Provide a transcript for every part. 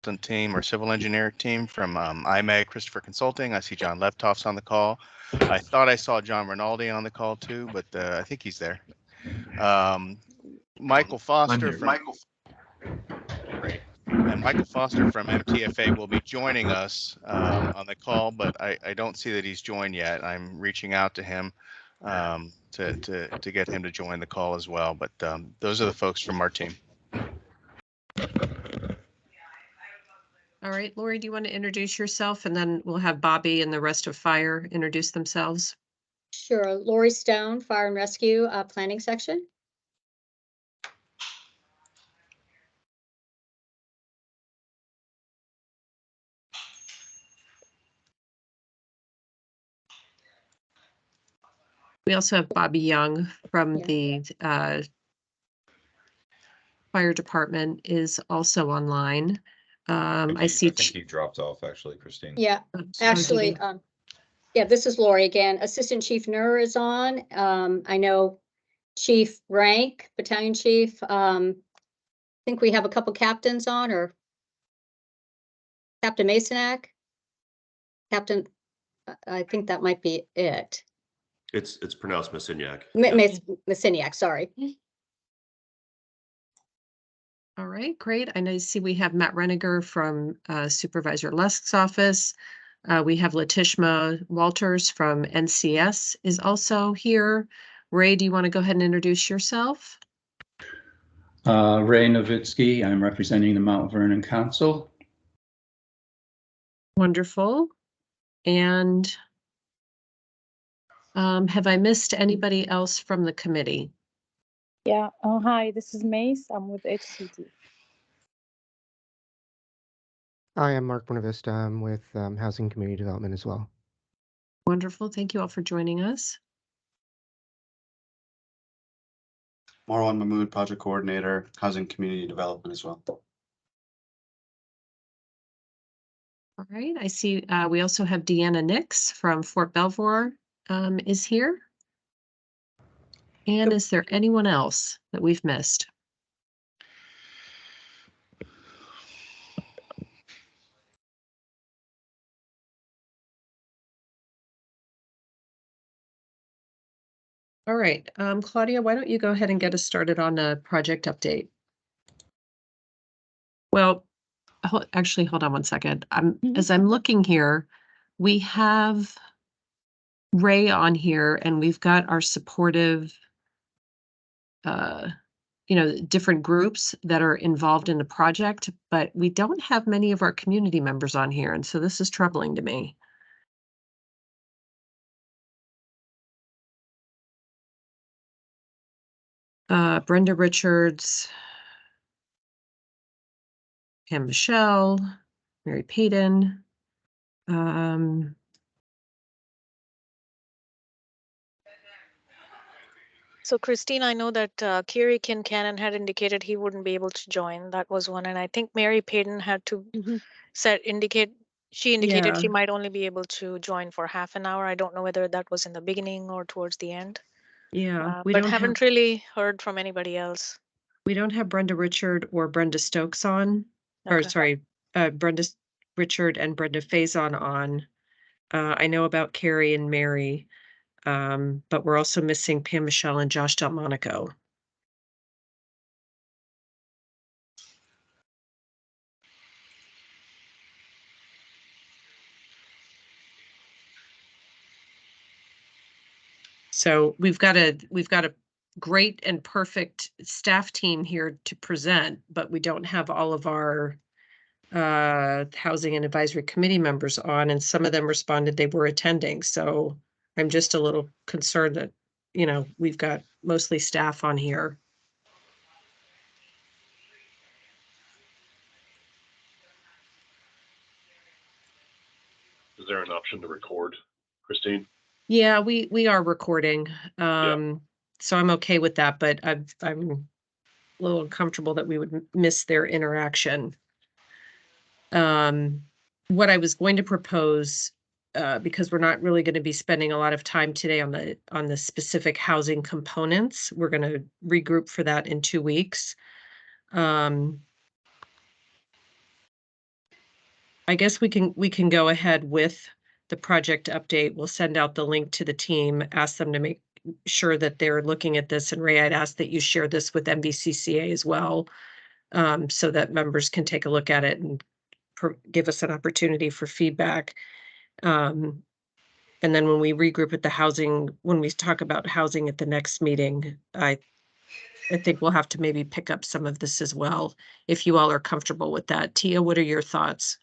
team or civil engineer team from IMEG Christopher Consulting. I see John Leptoff's on the call. I thought I saw John Rinaldi on the call too, but I think he's there. Michael Foster from Great. And Michael Foster from MTFA will be joining us on the call, but I don't see that he's joined yet. I'm reaching out to him to get him to join the call as well. But those are the folks from our team. All right, Lori, do you want to introduce yourself, and then we'll have Bobby and the rest of Fire introduce themselves? Sure. Lori Stone, Fire and Rescue Planning Section. We also have Bobby Young from the Fire Department is also online. I see. I think he dropped off, actually, Christine. Yeah, actually, yeah, this is Lori again. Assistant Chief Nur is on. I know Chief Rank, Battalion Chief. I think we have a couple captains on, or Captain Masonak. Captain, I think that might be it. It's pronounced Masiniak. Masiniak, sorry. All right, great. I see we have Matt Reniger from Supervisor Lusk's office. We have Letishma Walters from NCS is also here. Ray, do you want to go ahead and introduce yourself? Ray Novitsky, I'm representing the Mount Vernon Council. Wonderful. And have I missed anybody else from the committee? Yeah. Hi, this is Mace. I'm with HCT. I am Mark Bonavista. I'm with Housing Community Development as well. Wonderful. Thank you all for joining us. Marwan Mahmood, Project Coordinator, Housing Community Development as well. All right. I see we also have Deanna Nix from Fort Belvoir is here. And is there anyone else that we've missed? All right, Claudia, why don't you go ahead and get us started on a project update? Well, actually, hold on one second. As I'm looking here, we have Ray on here, and we've got our supportive different groups that are involved in the project, but we don't have many of our community members on here. And so this is troubling to me. Brenda Richards, Pam Michelle, Mary Payton. So Christine, I know that Kiri Kincannon had indicated he wouldn't be able to join. That was one. And I think Mary Payton had to indicated she might only be able to join for half an hour. I don't know whether that was in the beginning or towards the end. Yeah, but haven't really heard from anybody else. We don't have Brenda Richard or Brenda Stokes on, or sorry, Brenda Richard and Brenda Faison on. I know about Carrie and Mary. But we're also missing Pam Michelle and Josh Delmonico. So we've got a great and perfect staff team here to present, but we don't have all of our housing and advisory committee members on, and some of them responded they were attending. So I'm just a little concerned that, we've got mostly staff on here. Is there an option to record, Christine? Yeah, we are recording. So I'm okay with that, but I'm a little uncomfortable that we would miss their interaction. What I was going to propose, because we're not really going to be spending a lot of time today on the specific housing components, we're going to regroup for that in 2 weeks. I guess we can go ahead with the project update. We'll send out the link to the team, ask them to make sure that they're looking at this. And Ray, I'd ask that you share this with MVCCA as well, so that members can take a look at it and give us an opportunity for feedback. And then when we regroup at the housing, when we talk about housing at the next meeting, I think we'll have to maybe pick up some of this as well, if you all are comfortable with that. Tia, what are your thoughts?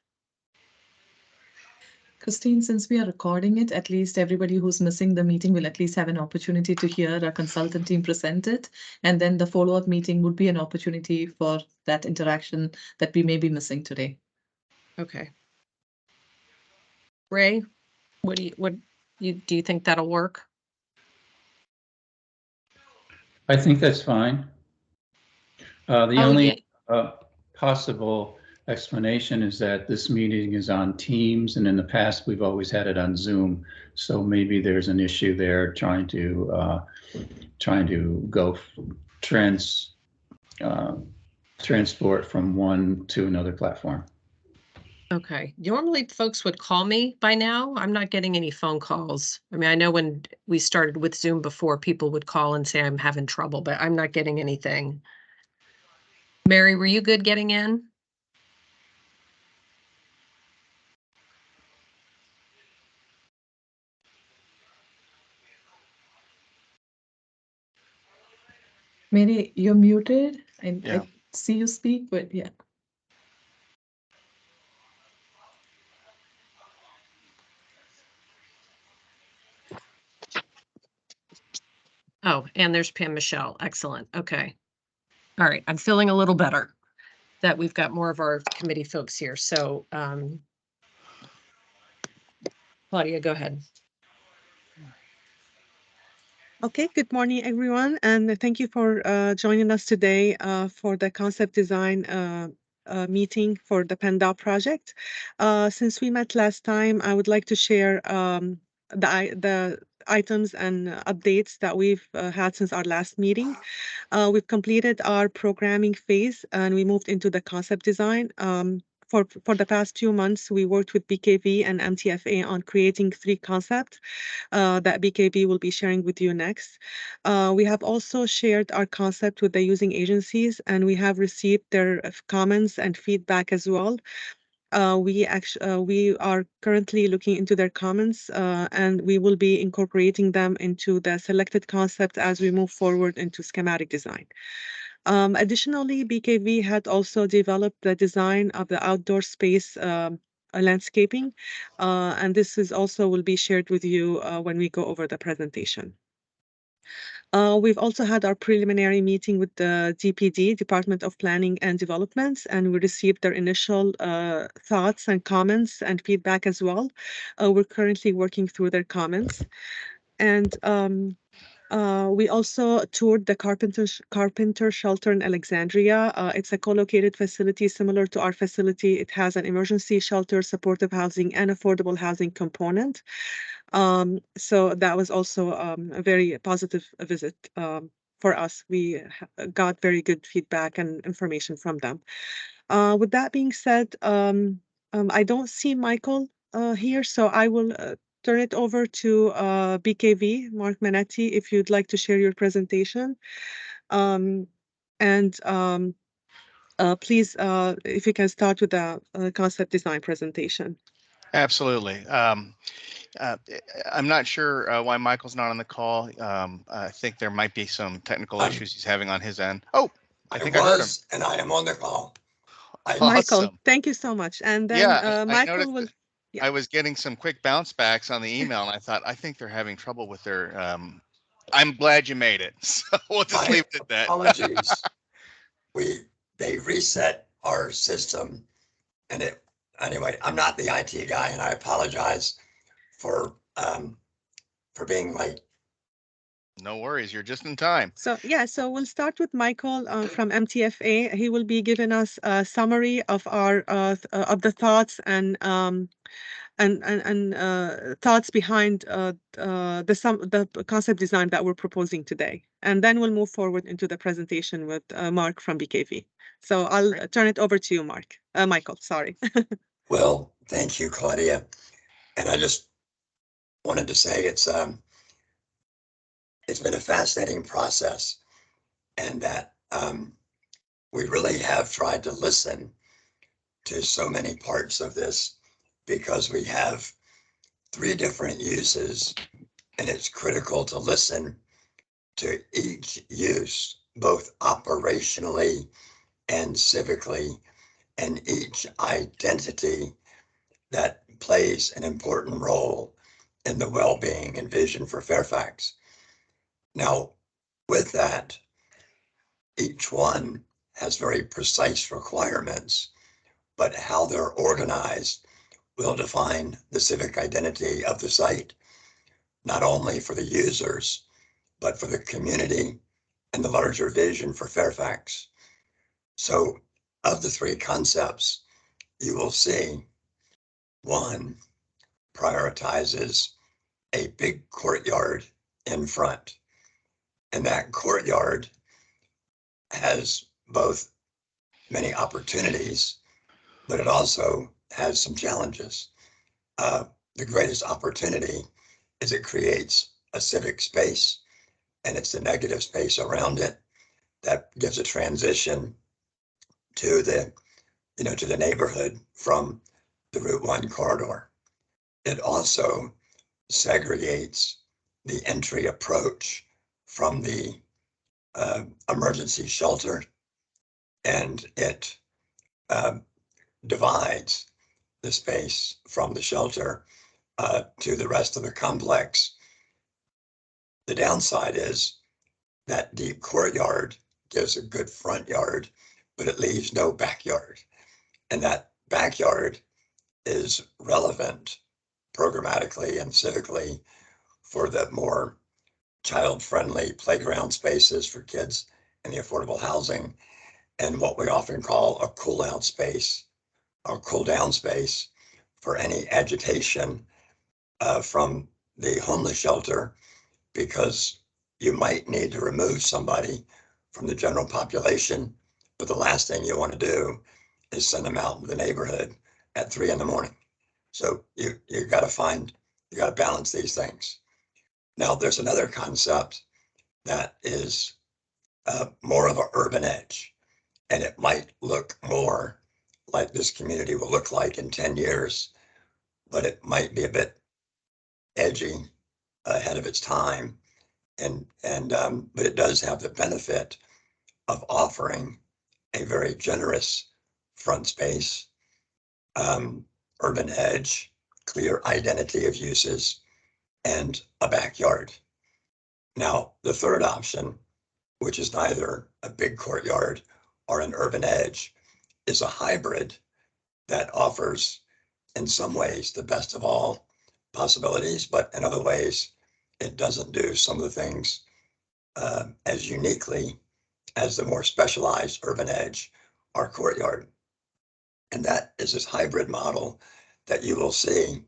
Christine, since we are recording it, at least everybody who's missing the meeting will at least have an opportunity to hear our consultant team present it. And then the follow-up meeting would be an opportunity for that interaction that we may be missing today. Okay. Ray, do you think that'll work? I think that's fine. The only possible explanation is that this meeting is on Teams, and in the past we've always had it on Zoom. So maybe there's an issue there trying to go transport from one to another platform. Okay. Normally folks would call me by now. I'm not getting any phone calls. I mean, I know when we started with Zoom before, people would call and say I'm having trouble, but I'm not getting anything. Mary, were you good getting in? Mary, you're muted. Yeah. I see you speak, but yeah. Oh, and there's Pam Michelle. Excellent. Okay. All right. I'm feeling a little better that we've got more of our committee folks here. So, Claudia, go ahead. Okay, good morning, everyone, and thank you for joining us today for the concept design meeting for the Penn Daw project. Since we met last time, I would like to share the items and updates that we've had since our last meeting. We've completed our programming phase and we moved into the concept design. For the past few months, we worked with BKV and MTFA on creating 3 concepts that BKV will be sharing with you next. We have also shared our concept with the using agencies, and we have received their comments and feedback as well. We are currently looking into their comments, and we will be incorporating them into the selected concept as we move forward into schematic design. Additionally, BKV had also developed the design of the outdoor space landscaping, and this is also will be shared with you when we go over the presentation. We've also had our preliminary meeting with the DPD, Department of Planning and Development, and we received their initial thoughts and comments and feedback as well. We're currently working through their comments. And we also toured the Carpenter Shelter in Alexandria. It's a co-located facility similar to our facility. It has an emergency shelter, supportive housing, and affordable housing component. So that was also a very positive visit for us. We got very good feedback and information from them. With that being said, I don't see Michael here, so I will turn it over to BKV, Mark Manetti, if you'd like to share your presentation. Please, if you can start with the concept design presentation. Absolutely. I'm not sure why Michael's not on the call. I think there might be some technical issues he's having on his end. Oh, I think I heard him. And I am on the call. Michael, Awesome. thank you so much. And then Yeah, Michael will. Yeah. I was getting some quick bounce backs on the email, and I thought, I think they're having trouble with their. I'm glad you made it. So we'll just leave it at that. Apologies. They reset our system, and anyway. I'm not the IT guy, and I apologize for being late. No worries, you're just in time. So we'll start with Michael from MTFA. He will be giving us a summary of our of the thoughts and thoughts behind the concept design that we're proposing today. And then we'll move forward into the presentation with Mark from BKV. So I'll turn it over to you, Michael, sorry. Well, thank you, Claudia. And I just wanted to say it's been a fascinating process, and that we really have tried to listen to so many parts of this, because we have 3 different uses, and it's critical to listen to each use, both operationally and civically, and each identity that plays an important role in the well-being and vision for Fairfax. Now, with that, each one has very precise requirements, but how they're organized will define the civic identity of the site, not only for the users, but for the community and the larger vision for Fairfax. So of the 3 concepts, you will see one prioritizes a big courtyard in front. And that courtyard has both many opportunities, but it also has some challenges. The greatest opportunity is it creates a civic space, and it's the negative space around it that gives a transition to the, to the neighborhood from the Route 1 corridor. It also segregates the entry approach from the emergency shelter, and it divides the space from the shelter to the rest of the complex. The downside is that deep courtyard gives a good front yard, but it leaves no backyard. And that backyard is relevant programmatically and civically for the more child-friendly playground spaces for kids in the affordable housing, and what we often call a cool-out space or cool-down space for any agitation from the homeless shelter, because you might need to remove somebody from the general population, but the last thing you want to do is send them out in the neighborhood at 3 a.m. So you got to balance these things. Now, there's another concept that is more of an urban edge, and it might look more like this community will look like in 10 years, but it might be a bit edgy, ahead of its time. But it does have the benefit of offering a very generous front space, urban edge, clear identity of uses, and a backyard. Now, the third option, which is neither a big courtyard or an urban edge, is a hybrid that offers, in some ways, the best of all possibilities, but in other ways, it doesn't do some of the things as uniquely as the more specialized urban edge or courtyard. And that is this hybrid model that you will see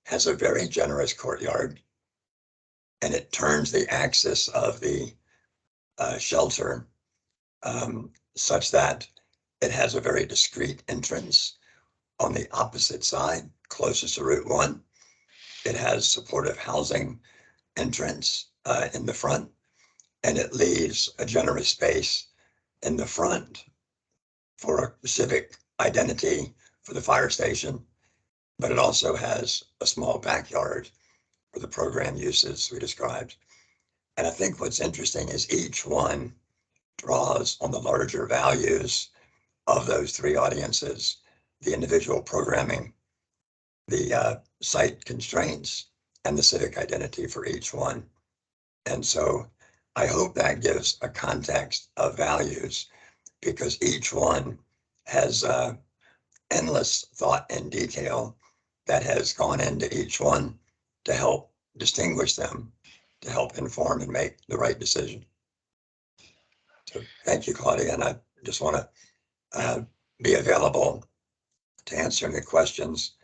has a very generous courtyard, and it turns the axis of the shelter such that it has a very discreet entrance on the opposite side, closest to Route 1. It has supportive housing entrance in the front, and it leaves a generous space in the front for a civic identity for the fire station, but it also has a small backyard for the program uses we described. And I think what's interesting is each one draws on the larger values of those 3 audiences: the individual programming, the site constraints, and the civic identity for each one. And so I hope that gives a context of values, because each one has endless thought and detail that has gone into each one to help distinguish them, to help inform and make the right decision. So thank you, Claudia, and I just want to be available to answering the questions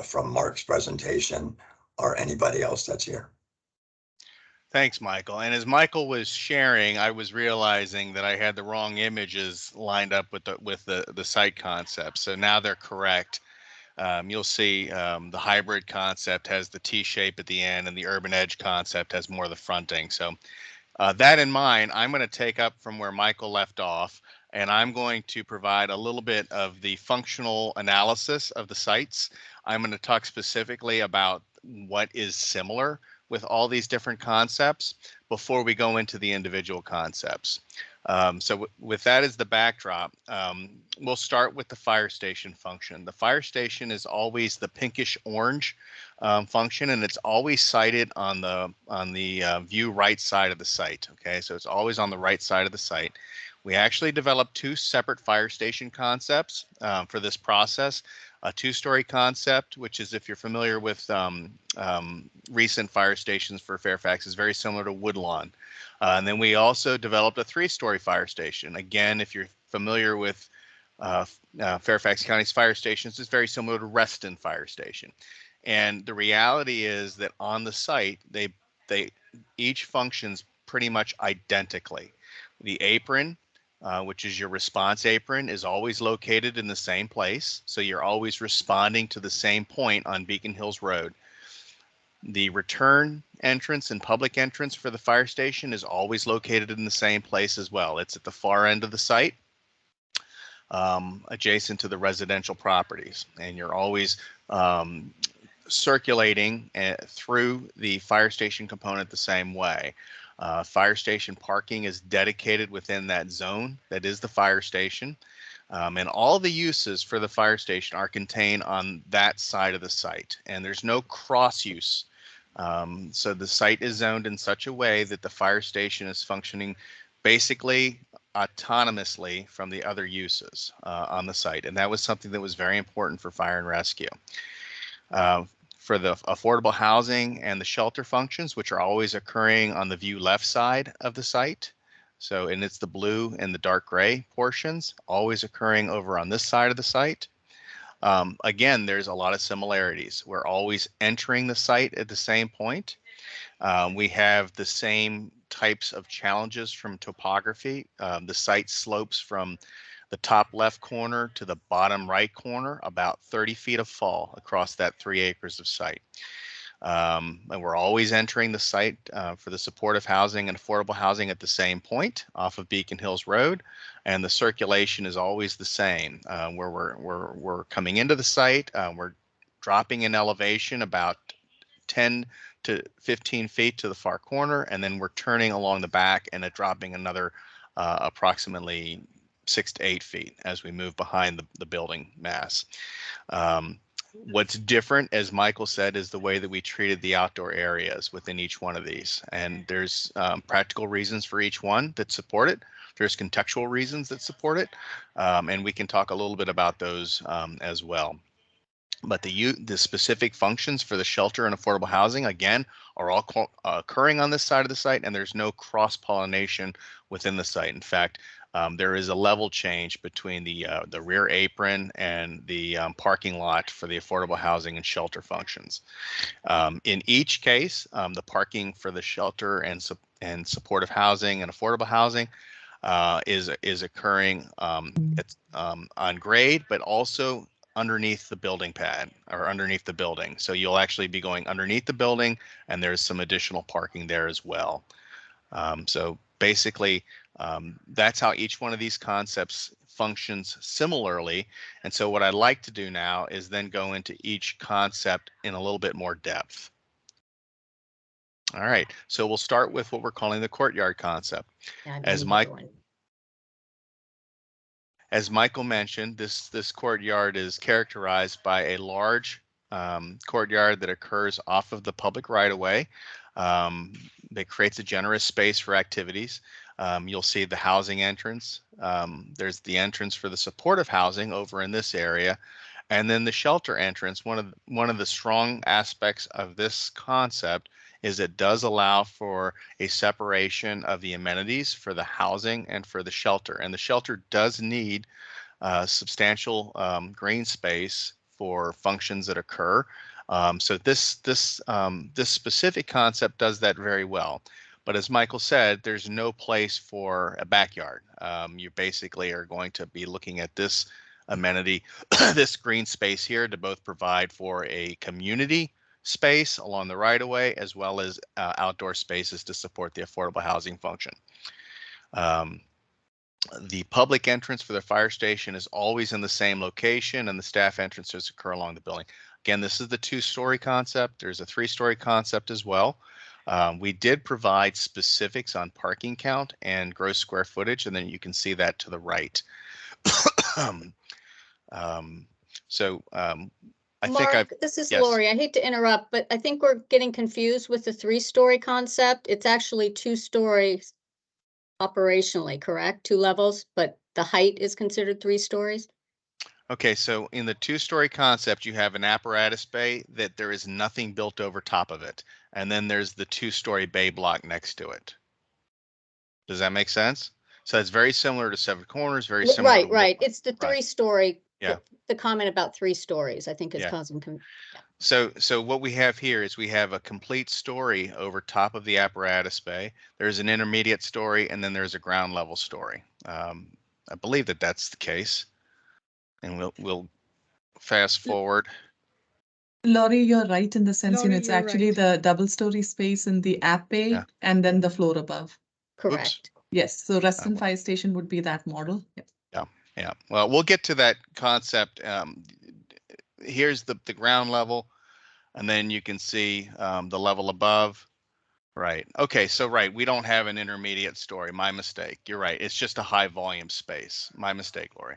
from Mark's presentation or anybody else that's here. Thanks, Michael. And as Michael was sharing, I was realizing that I had the wrong images lined up with the site concepts. So now they're correct. You'll see the hybrid concept has the T shape at the end, and the urban edge concept has more of the fronting. So that in mind, I'm going to take up from where Michael left off, and I'm going to provide a little bit of the functional analysis of the sites. I'm going to talk specifically about what is similar with all these different concepts before we go into the individual concepts. So with that as the backdrop, we'll start with the fire station function. The fire station is always the pinkish orange function, and it's always sited on the view right side of the site. Okay, so it's always on the right side of the site. We actually developed two separate fire station concepts for this process. A two-story concept, which is, if you're familiar with recent fire stations for Fairfax, is very similar to Woodlawn. And then we also developed a three-story fire station. Again, if you're familiar with Fairfax County's fire stations, it's very similar to Reston Fire Station. And the reality is that on the site, they each functions pretty much identically. The apron, which is your response apron, is always located in the same place. So you're always responding to the same point on Beacon Hills Road. The return entrance and public entrance for the fire station is always located in the same place as well. It's at the far end of the site, adjacent to the residential properties. And you're always circulating through the fire station component the same way. Fire station parking is dedicated within that zone that is the fire station. And all the uses for the fire station are contained on that side of the site, and there's no cross use. So the site is zoned in such a way that the fire station is functioning basically autonomously from the other uses on the site. And that was something that was very important for fire and rescue. For the affordable housing and the shelter functions, which are always occurring on the view left side of the site. So, and it's the blue and the dark gray portions, always occurring over on this side of the site. Again, there's a lot of similarities. We're always entering the site at the same point. We have the same types of challenges from topography. The site slopes from the top left corner to the bottom right corner, about 30 feet of fall across that 3 acres of site. And we're always entering the site for the supportive housing and affordable housing at the same point off of Beacon Hills Road, and the circulation is always the same. Where we're coming into the site, we're dropping in elevation about 10 to 15 feet to the far corner, and then we're turning along the back and dropping another approximately 6 to 8 feet as we move behind the building mass. What's different, as Michael said, is the way that we treated the outdoor areas within each one of these. And there's practical reasons for each one that support it. There's contextual reasons that support it. And we can talk a little bit about those as well. But the specific functions for the shelter and affordable housing, again, are all occurring on this side of the site, and there's no cross-pollination within the site. In fact, there is a level change between the rear apron and the parking lot for the affordable housing and shelter functions. In each case, the parking for the shelter and supportive housing and affordable housing is occurring on grade, but also underneath the building pad or underneath the building. So you'll actually be going underneath the building, and there's some additional parking there as well. So basically, that's how each one of these concepts functions similarly. And so what I'd like to do now is then go into each concept in a little bit more depth. All right, so we'll start with what we're calling the courtyard concept. As Michael mentioned, this courtyard is characterized by a large courtyard that occurs off of the public right-of-way that creates a generous space for activities. You'll see the housing entrance. There's the entrance for the supportive housing over in this area, and then the shelter entrance. One of the strong aspects of this concept is it does allow for a separation of the amenities for the housing and for the shelter. And the shelter does need substantial green space for functions that occur. So this specific concept does that very well. But as Michael said, there's no place for a backyard. You basically are going to be looking at this amenity, this green space here, to both provide for a community space along the right of way, as well as outdoor spaces to support the affordable housing function. The public entrance for the fire station is always in the same location, and the staff entrances occur along the building. Again, this is the 2-story concept. There's a 3-story concept as well. We did provide specifics on parking count and gross square footage, and then you can see that to the right. I think Mark, this is yes. Lori. I hate to interrupt, but I think we're getting confused with the 3-story concept. It's actually 2 stories operationally, correct? 2 levels, but the height is considered 3 stories? Okay, so in the 2-story concept, you have an apparatus bay that there is nothing built over top of it. And then there's the 2-story bay block next to it. Does that make sense? So it's very similar to Seven Corners, very similar Right, to right. It's the right. 3-story. Yeah. The comment about 3 stories, I think is Yeah. causing. So what we have here is we have a complete story over top of the apparatus bay. There's an intermediate story, and then there's a ground level story. I believe that that's the case. And we'll fast forward. Laurie, you're right in the sense, Laurie, it's you're actually right. the double-story space in the app bay Yeah. and then the floor above. Correct. Oops. Yes, so Reston Fire Station would be that model. Yeah. Yeah. Well, we'll get to that concept. Here's the ground level, and then you can see the level above. Right. Okay. So right, we don't have an intermediate story. My mistake. You're right. It's just a high volume space. My mistake, Lori.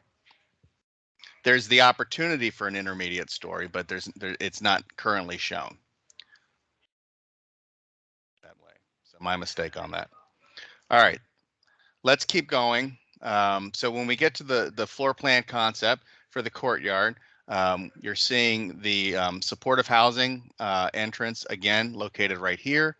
There's the opportunity for an intermediate story, but it's not currently shown that way. So my mistake on that. All right. Let's keep going. So when we get to the floor plan concept for the courtyard, you're seeing the supportive housing entrance, again, located right here.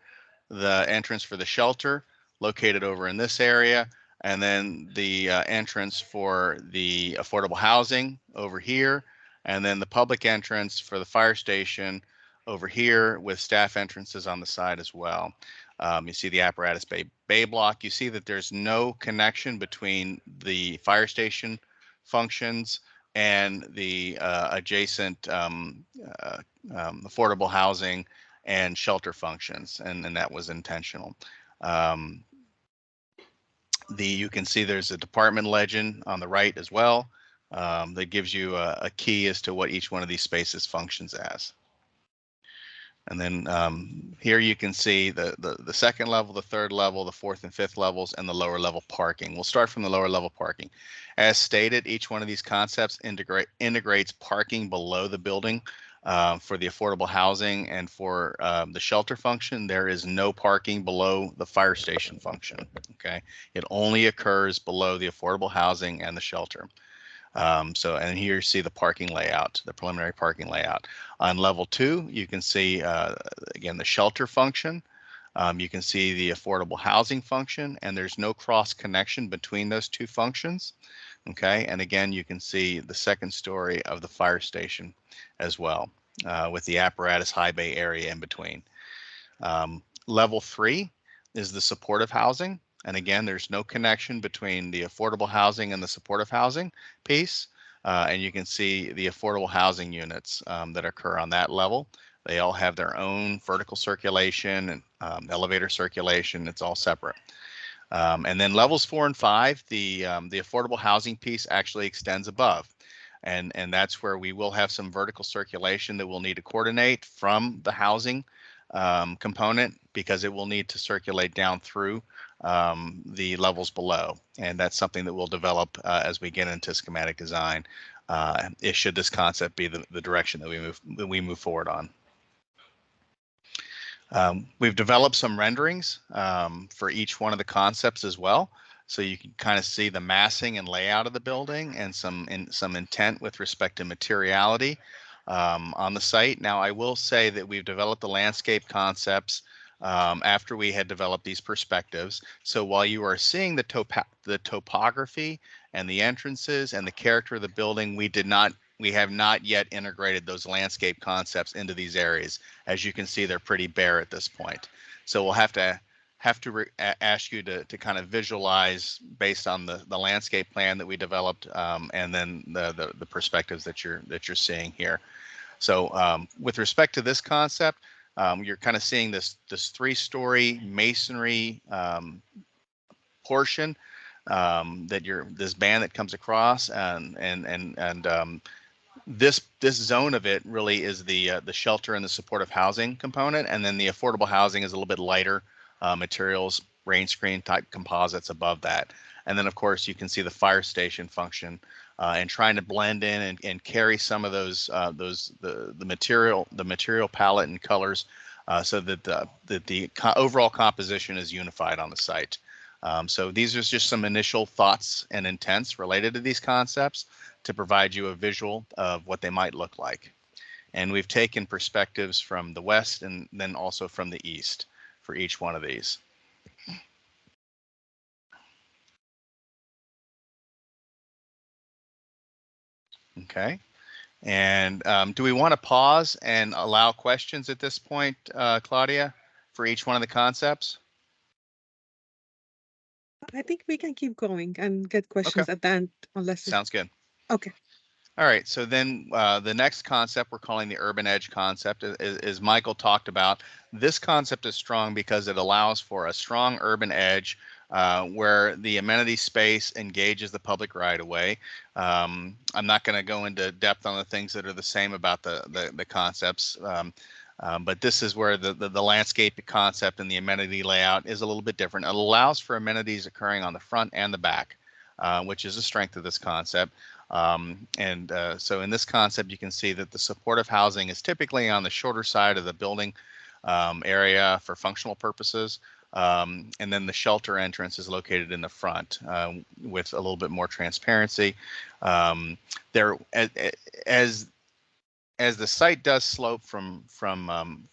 The entrance for the shelter located over in this area, and then the entrance for the affordable housing over here, and then the public entrance for the fire station over here with staff entrances on the side as well. You see the apparatus bay block. You see that there's no connection between the fire station functions and the adjacent affordable housing and shelter functions, and that was intentional. You can see there's a department legend on the right as well that gives you a key as to what each one of these spaces functions as. And then here you can see the second level, the third level, the fourth and fifth levels, and the lower level parking. We'll start from the lower level parking. As stated, each one of these concepts integrates parking below the building for the affordable housing and for the shelter function. There is no parking below the fire station function. Okay, it only occurs below the affordable housing and the shelter. And here you see the parking layout, the preliminary parking layout. On level 2, you can see, again, the shelter function. You can see the affordable housing function, and there's no cross connection between those two functions. Okay, and again, you can see the second story of the fire station as well, with the apparatus high bay area in between. Level 3 is the supportive housing. And again, there's no connection between the affordable housing and the supportive housing piece. And you can see the affordable housing units that occur on that level. They all have their own vertical circulation and elevator circulation. It's all separate. And then levels 4 and 5, the affordable housing piece actually extends above. And that's where we will have some vertical circulation that we'll need to coordinate from the housing component, because it will need to circulate down through the levels below, and that's something that we'll develop as we get into schematic design. Should this concept be the direction that we move forward on. We've developed some renderings for each one of the concepts as well, so you can kind of see the massing and layout of the building and some intent with respect to materiality on the site. Now, I will say that we've developed the landscape concepts after we had developed these perspectives. So while you are seeing the topography and the entrances and the character of the building, we have not yet integrated those landscape concepts into these areas. As you can see, they're pretty bare at this point. So we'll have to have to ask you to kind of visualize based on the landscape plan that we developed, and then the perspectives that you're seeing here. So with respect to this concept, you're kind of seeing this 3-story masonry portion that this band that comes across, and this zone of it really is the shelter and the supportive housing component, and then the affordable housing is a little bit lighter materials, rain screen type composites above that. And then of course you can see the fire station function, and trying to blend in and carry some of those the material palette and colors, so that the overall composition is unified on the site. So these are just some initial thoughts and intents related to these concepts to provide you a visual of what they might look like. And we've taken perspectives from the west and then also from the east for each one of these. Okay. And do we want to pause and allow questions at this point, Claudia, for each one of the concepts? I think we can keep going and get questions at the end, unless Sounds good. Okay. All right, so then the next concept we're calling the urban edge concept, as Michael talked about. This concept is strong because it allows for a strong urban edge where the amenity space engages the public right of way. I'm not going to go into depth on the things that are the same about the concepts, but this is where the landscape concept and the amenity layout is a little bit different. It allows for amenities occurring on the front and the back, which is a strength of this concept. So in this concept, you can see that the supportive housing is typically on the shorter side of the building area for functional purposes. And then the shelter entrance is located in the front with a little bit more transparency. There, as the site does slope from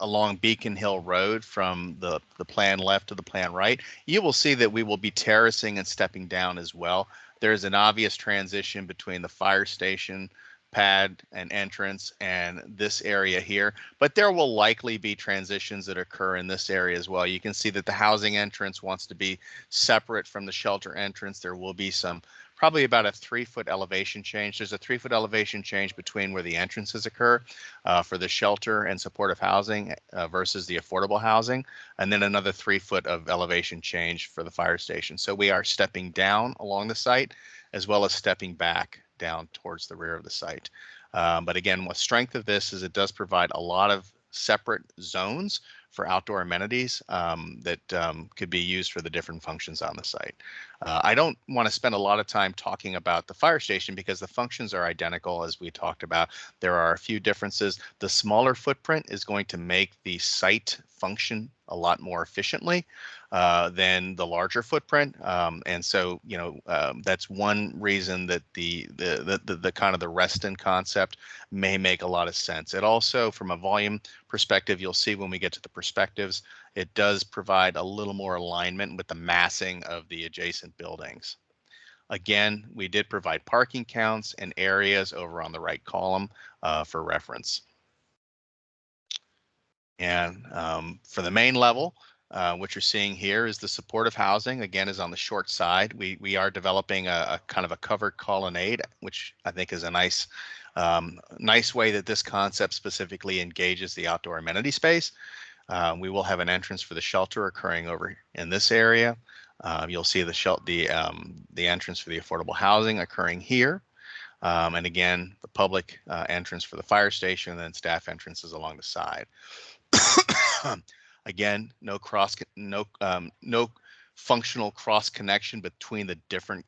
along Beacon Hill Road from the plan left to the plan right, you will see that we will be terracing and stepping down as well. There's an obvious transition between the fire station pad and entrance and this area here, but there will likely be transitions that occur in this area as well. You can see that the housing entrance wants to be separate from the shelter entrance. There will be probably about a 3-foot elevation change. There's a 3-foot elevation change between where the entrances occur for the shelter and supportive housing versus the affordable housing, and then another 3-foot of elevation change for the fire station. So we are stepping down along the site as well as stepping back down towards the rear of the site. But again, the strength of this is it does provide a lot of separate zones for outdoor amenities that could be used for the different functions on the site. I don't want to spend a lot of time talking about the fire station because the functions are identical as we talked about. There are a few differences. The smaller footprint is going to make the site function a lot more efficiently than the larger footprint, and so that's one reason that the kind of the Reston concept may make a lot of sense. It also, from a volume perspective, you'll see when we get to the perspectives, it does provide a little more alignment with the massing of the adjacent buildings. Again, we did provide parking counts and areas over on the right column for reference. And for the main level, what you're seeing here is the supportive housing, again, is on the short side. We are developing a kind of a covered colonnade, which I think is a nice way that this concept specifically engages the outdoor amenity space. We will have an entrance for the shelter occurring over in this area. You'll see the entrance for the affordable housing occurring here. And again, the public entrance for the fire station, and then staff entrances along the side. Again, no functional cross connection between the different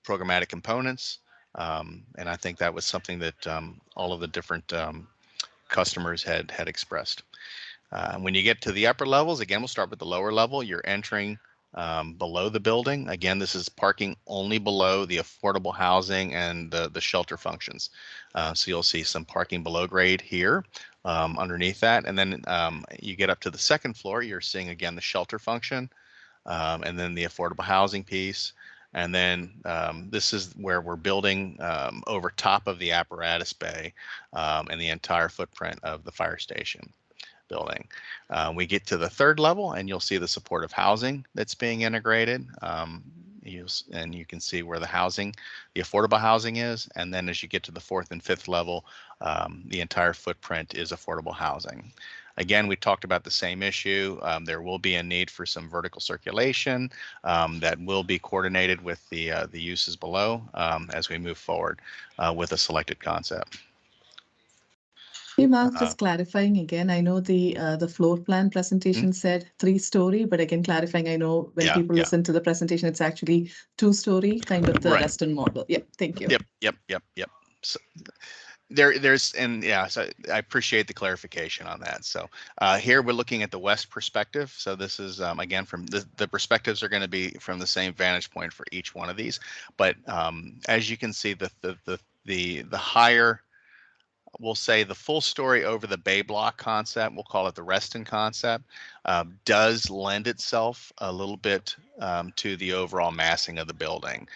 programmatic components. And I think that was something that all of the different customers had expressed. When you get to the upper levels, again, we'll start with the lower level. You're entering below the building. Again, this is parking only below the affordable housing and the shelter functions. So you'll see some parking below grade here underneath that. And then you get up to the second floor, you're seeing again the shelter function and then the affordable housing piece. And then this is where we're building over top of the apparatus bay and the entire footprint of the fire station. building. We get to the third level and you'll see the supportive housing that's being integrated. And you can see where the affordable housing is. And then as you get to the fourth and fifth level, the entire footprint is affordable housing. Again, we talked about the same issue. There will be a need for some vertical circulation that will be coordinated with the uses below as we move forward with a selected concept. Hey, Mark, just clarifying again, I know the floor plan presentation said 3-story, but again, clarifying, I know when people listen to the presentation, it's actually 2-story, kind of the Western model. Yep, thank you. Yep. So so I appreciate the clarification on that. So here we're looking at the west perspective. So this is again from the perspectives are going to be from the same vantage point for each one of these. But as you can see, the higher, we'll say the full story over the bay block concept, we'll call it the Reston concept, does lend itself a little bit to the overall massing of the building.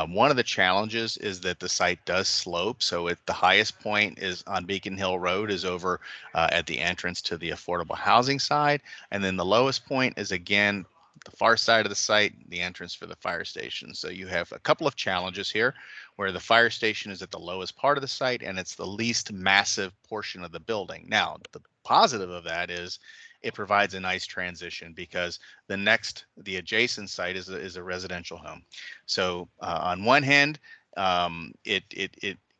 One of the challenges is that the site does slope. So the highest point is on Beacon Hill Road is over at the entrance to the affordable housing side. And then the lowest point is again, the far side of the site, the entrance for the fire station. So you have a couple of challenges here where the fire station is at the lowest part of the site and it's the least massive portion of the building. Now, the positive of that is it provides a nice transition because the adjacent site is a residential home. So on one hand,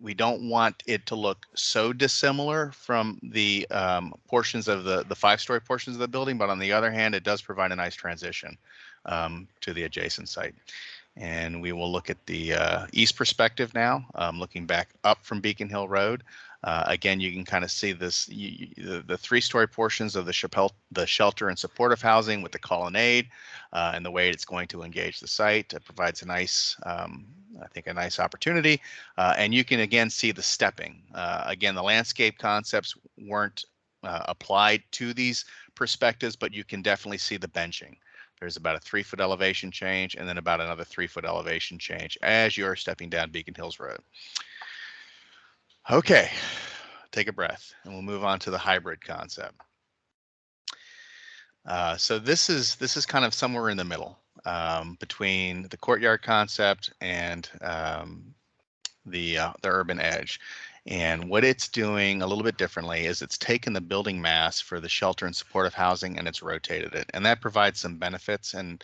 we don't want it to look so dissimilar from the portions of the 5-story portions of the building, but on the other hand, it does provide a nice transition to the adjacent site. And we will look at the east perspective now, looking back up from Beacon Hill Road. Again, you can kind of see this, the 3-story portions of the shelter and supportive housing with the colonnade and the way it's going to engage the site. It provides a nice, I think, a nice opportunity. And you can again see the stepping. Again, the landscape concepts weren't applied to these perspectives, but you can definitely see the benching. There's about a 3-foot elevation change and then about another 3-foot elevation change as you're stepping down Beacon Hills Road. Okay, take a breath and we'll move on to the hybrid concept. So this is kind of somewhere in the middle between the courtyard concept and the urban edge. And what it's doing a little bit differently is it's taken the building mass for the shelter and supportive housing and it's rotated it. And that provides some benefits and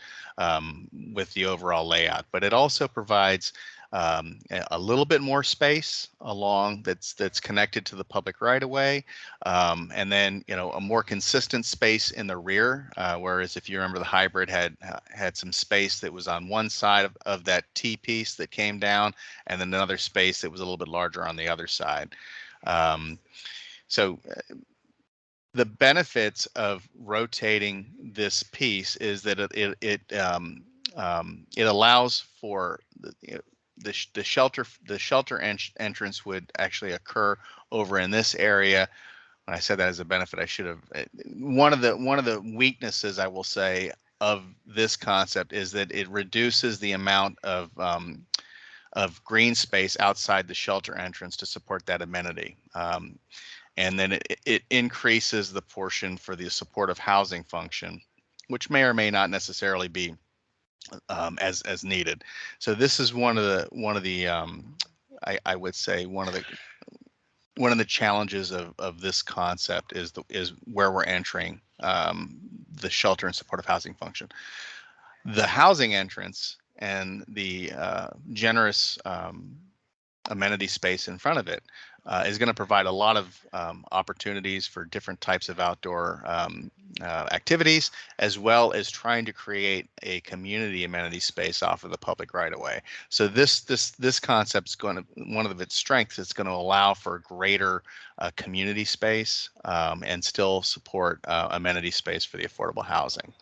with the overall layout, but it also provides a little bit more space along that's connected to the public right of way. And then, a more consistent space in the rear, whereas if you remember the hybrid had some space that was on one side of that T piece that came down and then another space that was a little bit larger on the other side. So the benefits of rotating this piece is that it allows for the shelter entrance would actually occur over in this area. When I said that as a benefit, I should have. One of the weaknesses I will say of this concept is that it reduces the amount of green space outside the shelter entrance to support that amenity. And then it increases the portion for the supportive housing function, which may or may not necessarily be as needed. So this is one of the I would say one of the challenges of this concept is where we're entering the shelter and supportive housing function. The housing entrance and the generous amenity space in front of it is going to provide a lot of opportunities for different types of outdoor activities, as well as trying to create a community amenity space off of the public right of way. So this concept is going to, one of its strengths, it's going to allow for greater community space and still support amenity space for the affordable housing.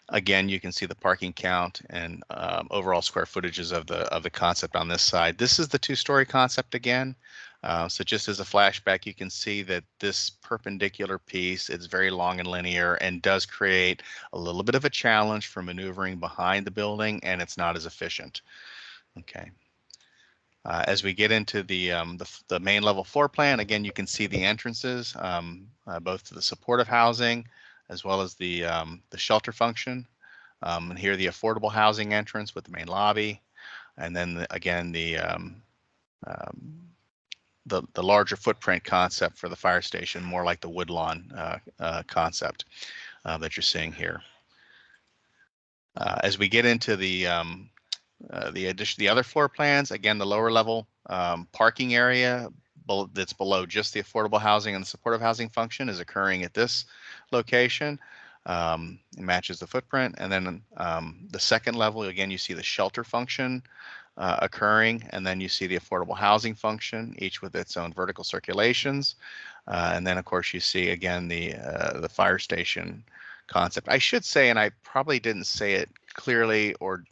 Again, you can see the parking count and overall square footages of the concept on this side. This is the 2-story concept again. So just as a flashback, you can see that this perpendicular piece is very long and linear and does create a little bit of a challenge for maneuvering behind the building, and it's not as efficient. Okay. As we get into the main level floor plan, again, you can see the entrances, both to the supportive housing as well as the shelter function. And here the affordable housing entrance with the main lobby, and then again the larger footprint concept for the fire station, more like the Woodlawn concept that you're seeing here. As we get into the other floor plans, again, the lower level parking area that's below just the affordable housing and the supportive housing function is occurring at this location. It matches the footprint. And then the second level, again, you see the shelter function occurring, and then you see the affordable housing function, each with its own vertical circulations. And then, of course, you see, again, the fire station concept. I should say, and I probably didn't say it clearly or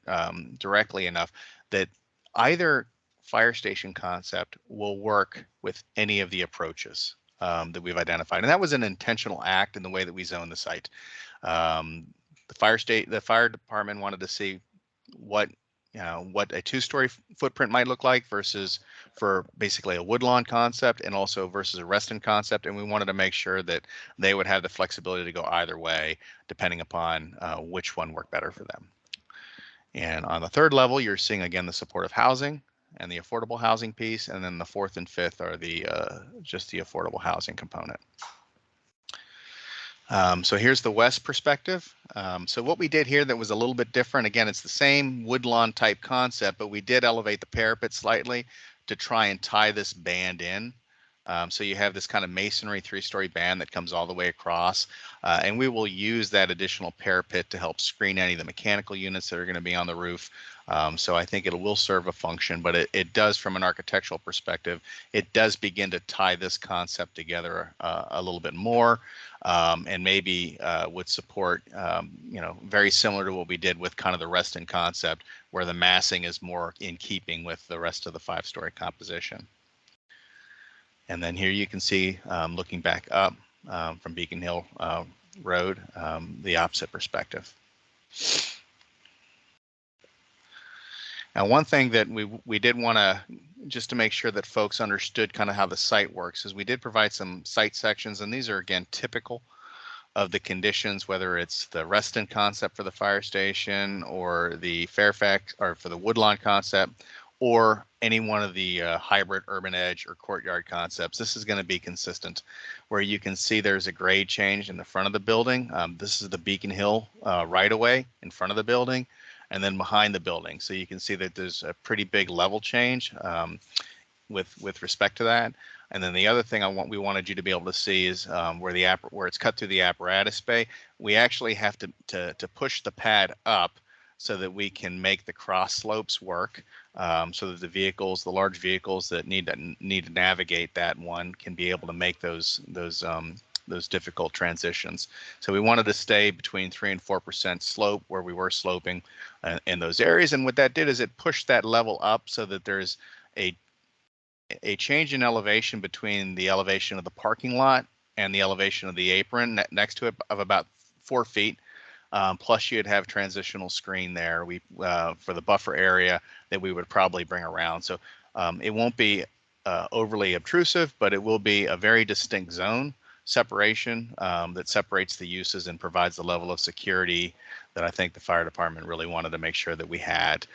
directly enough, that either fire station concept will work with any of the approaches that we've identified. And that was an intentional act in the way that we zone the site. The fire department wanted to see what a two-story footprint might look like versus for basically a woodlawn concept, and also versus a Reston concept. And we wanted to make sure that they would have the flexibility to go either way, depending upon which one worked better for them. And on the third level, you're seeing again the supportive housing and the affordable housing piece, and then the fourth and fifth are the just the affordable housing component. So here's the west perspective. So what we did here that was a little bit different, again, it's the same woodlawn type concept, but we did elevate the parapet slightly to try and tie this band in. So you have this kind of masonry 3-story band that comes all the way across, and we will use that additional parapet to help screen any of the mechanical units that are going to be on the roof. So I think it will serve a function, but it does, from an architectural perspective, it does begin to tie this concept together a little bit more, and maybe would support, very similar to what we did with kind of the Reston concept, where the massing is more in keeping with the rest of the 5-story composition. And then here you can see, looking back up from Beacon Hill Road, the opposite perspective. Now, one thing that we did want to, just to make sure that folks understood kind of how the site works, is we did provide some site sections, and these are, again, typical of the conditions, whether it's the Reston concept for the fire station, or the Fairfax, or for the Woodlawn concept, or any one of the hybrid urban edge or courtyard concepts. This is going to be consistent, where you can see there's a grade change in the front of the building. This is the Beacon Hill right-of-way in front of the building, and then behind the building. So you can see that there's a pretty big level change with respect to that. And then the other thing we wanted you to be able to see is where it's cut through the apparatus bay. We actually have to push the pad up so that we can make the cross slopes work, so that the large vehicles that need to navigate that one can be able to make those difficult transitions. So we wanted to stay between 3% and 4% slope where we were sloping in those areas. And what that did is it pushed that level up so that there's a change in elevation between the elevation of the parking lot and the elevation of the apron next to it of about 4 feet. Plus you'd have transitional screen there for the buffer area that we would probably bring around. So it won't be overly obtrusive, but it will be a very distinct zone separation that separates the uses and provides the level of security that I think the fire department really wanted to make sure that we had.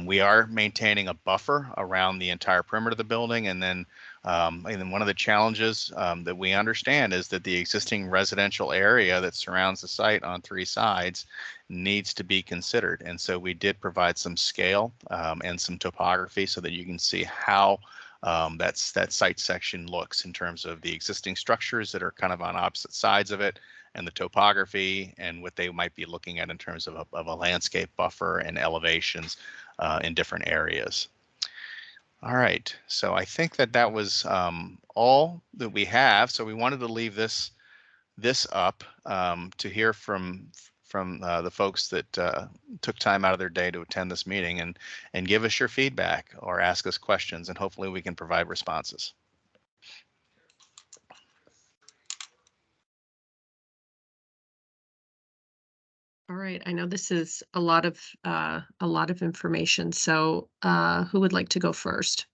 We are maintaining a buffer around the entire perimeter of the building, and then one of the challenges that we understand is that the existing residential area that surrounds the site on 3 sides needs to be considered. And so we did provide some scale and some topography so that you can see how that site section looks in terms of the existing structures that are kind of on opposite sides of it, and the topography and what they might be looking at in terms of a landscape buffer and elevations in different areas. All right, so I think that was all that we have. So we wanted to leave this up to hear from the folks that took time out of their day to attend this meeting and give us your feedback or ask us questions, and hopefully we can provide responses. All right, I know this is a lot of information, so who would like to go first?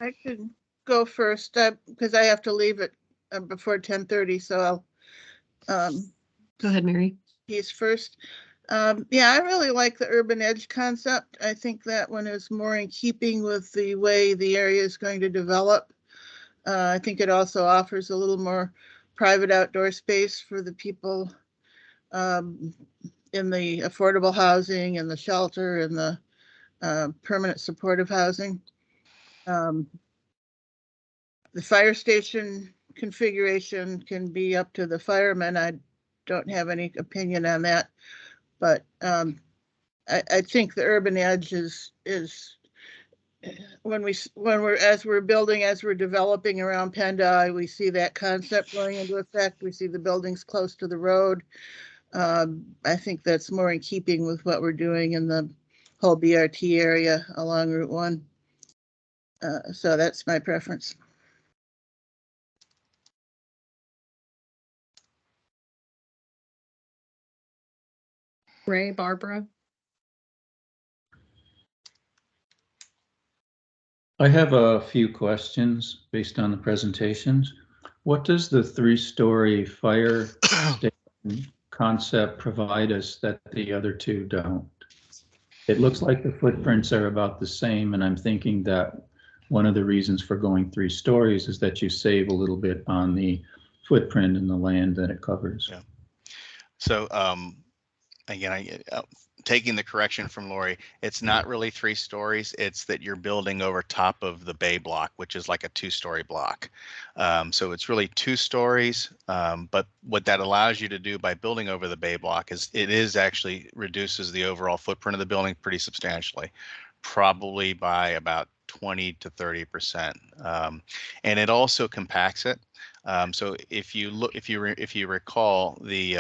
I could go first because I have to leave it before 10:30, so I'll go ahead, Mary. He's first. Yeah, I really like the urban edge concept. I think that one is more in keeping with the way the area is going to develop. I think it also offers a little more private outdoor space for the people in the affordable housing and the shelter and the permanent supportive housing. The fire station configuration can be up to the firemen. I don't have any opinion on that, but I think the urban edge is when we're building, as we're developing around Penn Daw, we see that concept going into effect. We see the buildings close to the road. I think that's more in keeping with what we're doing in the whole BRT area along Route 1. So that's my preference. Ray, Barbara? I have a few questions based on the presentations. What does the 3-story fire station concept provide us that the other two don't? It looks like the footprints are about the same, and I'm thinking that one of the reasons for going 3 stories is that you save a little bit on the footprint and the land that it covers. Yeah. So again, taking the correction from Lori, it's not really 3 stories. It's that you're building over top of the bay block, which is like a 2-story block. So it's really 2 stories. But what that allows you to do by building over the bay block is it is actually reduces the overall footprint of the building pretty substantially, probably by about 20 to 30%. And it also compacts it. So if you recall the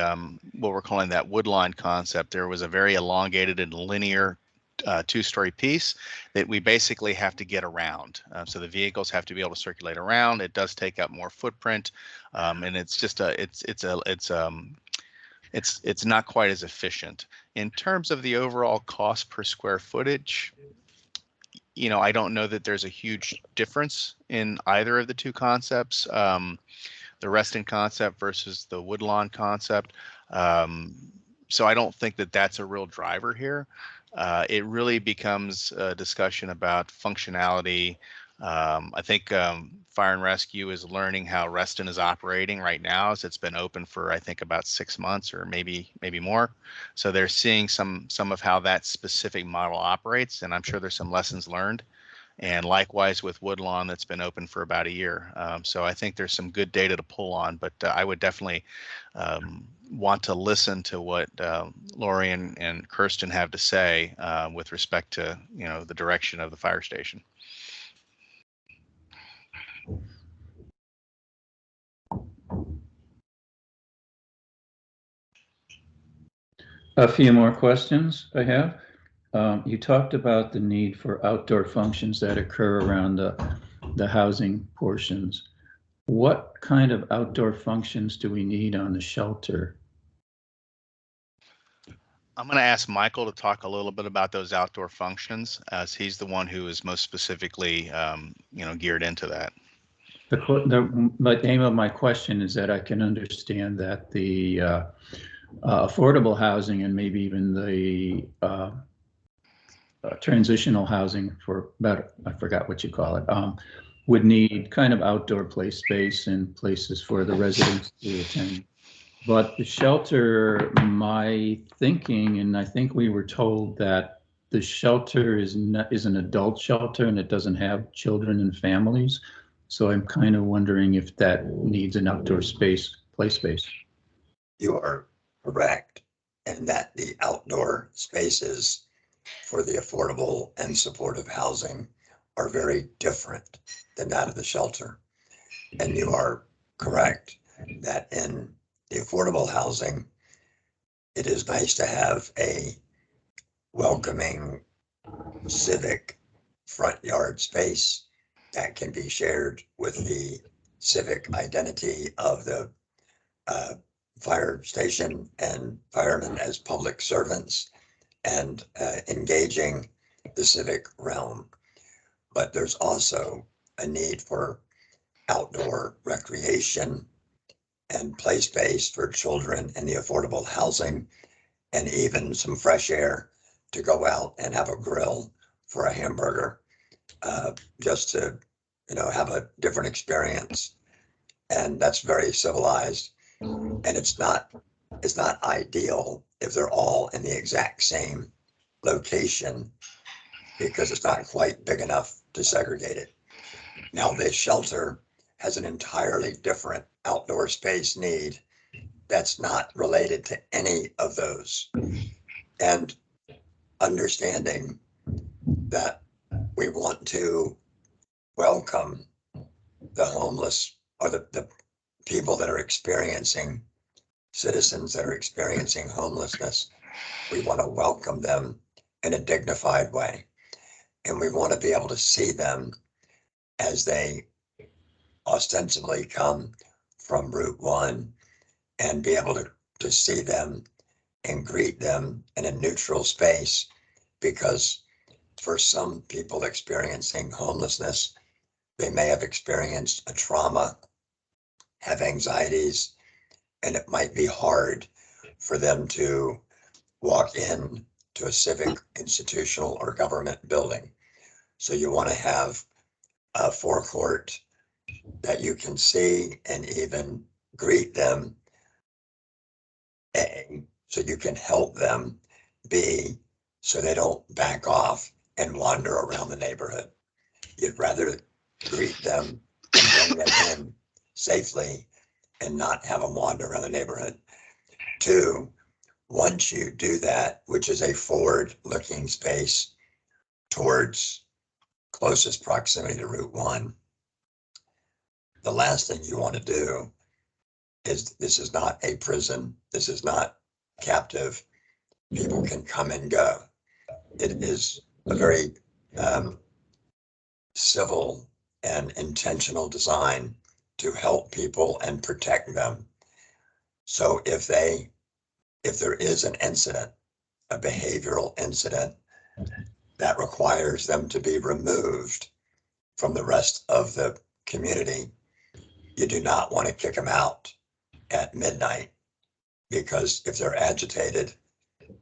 what we're calling that woodline concept, there was a very elongated and linear 2-story piece that we basically have to get around. So the vehicles have to be able to circulate around. It does take up more footprint, and it's just it's not quite as efficient in terms of the overall cost per square footage. You know, I don't know that there's a huge difference in either of the two concepts. The resting concept versus the woodlawn concept. So I don't think that that's a real driver here. It really becomes a discussion about functionality. I think Fire and Rescue is learning how Reston is operating right now, as it's been open for I think about 6 months or maybe more. So they're seeing some of how that specific model operates, and I'm sure there's some lessons learned. And likewise with Woodlawn, that's been open for about a year. So I think there's some good data to pull on, but I would definitely want to listen to what Lori and Kirsten have to say with respect to, you know, the direction of the fire station. A few more questions I have. You talked about the need for outdoor functions that occur around the housing portions. What kind of outdoor functions do we need on the shelter? I'm going to ask Michael to talk a little bit about those outdoor functions, as he's the one who is most specifically, you know, geared into that. The aim of my question is that I can understand that the affordable housing and maybe even the transitional housing for better, I forgot what you call it, would need kind of outdoor play space and places for the residents to attend. But the shelter, my thinking, and I think we were told that the shelter is an adult shelter and it doesn't have children and families. So I'm kind of wondering if that needs an outdoor space, play space. You are correct, and that the outdoor spaces for the affordable and supportive housing are very different than that of the shelter. And you are correct that in the affordable housing, it is nice to have a welcoming civic front yard space that can be shared with the civic identity of the fire station and firemen as public servants and engaging the civic realm. But there's also a need for outdoor recreation and play space for children and the affordable housing, and even some fresh air to go out and have a grill for a hamburger, just to, have a different experience. And that's very civilized. And it's not ideal if they're all in the exact same location, because it's not quite big enough to segregate it. Now, this shelter has an entirely different outdoor space need that's not related to any of those. And understanding that we want to welcome the homeless, or the people that are experiencing, citizens that are experiencing homelessness. We want to welcome them in a dignified way. And we want to be able to see them as they ostensibly come from Route 1, and be able to see them and greet them in a neutral space. Because for some people experiencing homelessness, they may have experienced a trauma, have anxieties, and it might be hard for them to walk in to a civic, institutional, or government building. So you want to have a forecourt that you can see and even greet them, A, so you can help them, B, so they don't back off and wander around the neighborhood. You'd rather greet them and bring them in safely and not have them wander around the neighborhood. 2, once you do that, which is a forward-looking space towards closest proximity to Route 1, the last thing you want to do is, this is not a prison. This is not captive. People can come and go. It is a very civil and intentional design to help people and protect them. So if there is an incident, a behavioral incident that requires them to be removed from the rest of the community, you do not want to kick them out at midnight, because if they're agitated,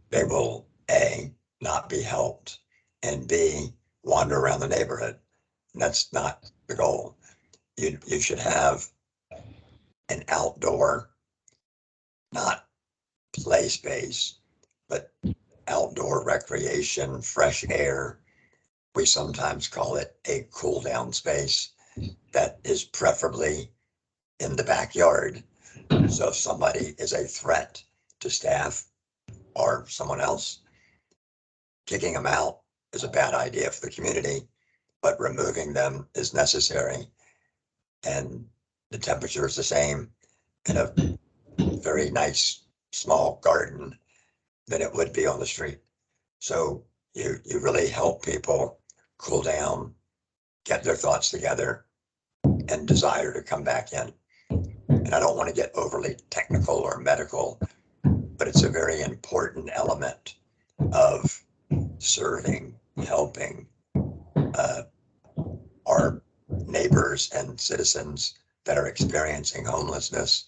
they will, A, not be helped, and B, wander around the neighborhood. And that's not the goal. You should have an outdoor, not play space, but outdoor recreation, fresh air. We sometimes call it a cool down space that is preferably in the backyard. So if somebody is a threat to staff or someone else, kicking them out is a bad idea for the community, but removing them is necessary. And the temperature is the same in a very nice small garden than it would be on the street. So you really help people cool down, get their thoughts together, and desire to come back in. And I don't want to get overly technical or medical, but it's a very important element of serving, helping our neighbors and citizens that are experiencing homelessness,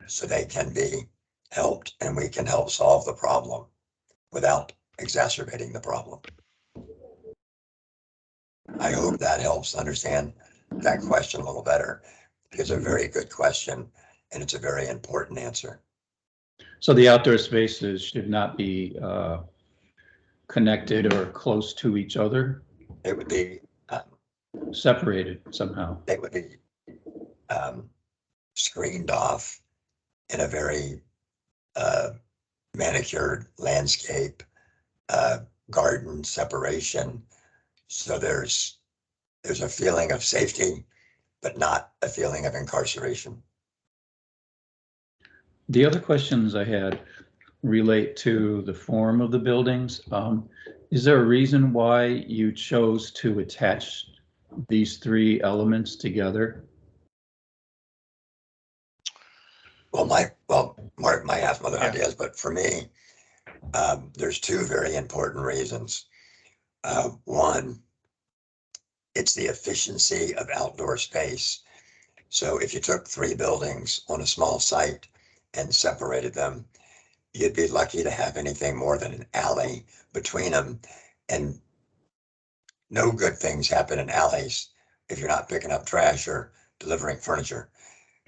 so they can be helped and we can help solve the problem without exacerbating the problem. I hope that helps understand that question a little better. It's a very good question, and it's a very important answer. So the outdoor spaces should not be connected or close to each other? It would be separated somehow. They would be screened off in a very manicured landscape, garden separation. So there's a feeling of safety, but not a feeling of incarceration. The other questions I had relate to the form of the buildings. Is there a reason why you chose to attach these three elements together? Mark might have some other Yeah. ideas, but for me, there's two very important reasons. One, it's the efficiency of outdoor space. So if you took 3 buildings on a small site and separated them, you'd be lucky to have anything more than an alley between them. And no good things happen in alleys if you're not picking up trash or delivering furniture.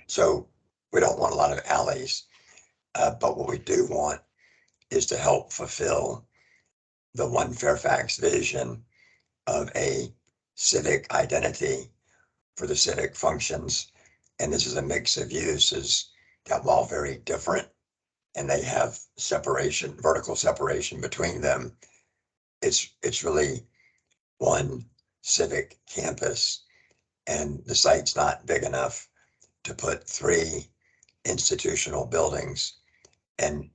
So we don't want a lot of alleys. But what we do want is to help fulfill the One Fairfax vision of a civic identity for the civic functions. And this is a mix of uses that, while very different, and they have separation, vertical separation between them, it's really one civic campus. And the site's not big enough to put 3 institutional buildings, and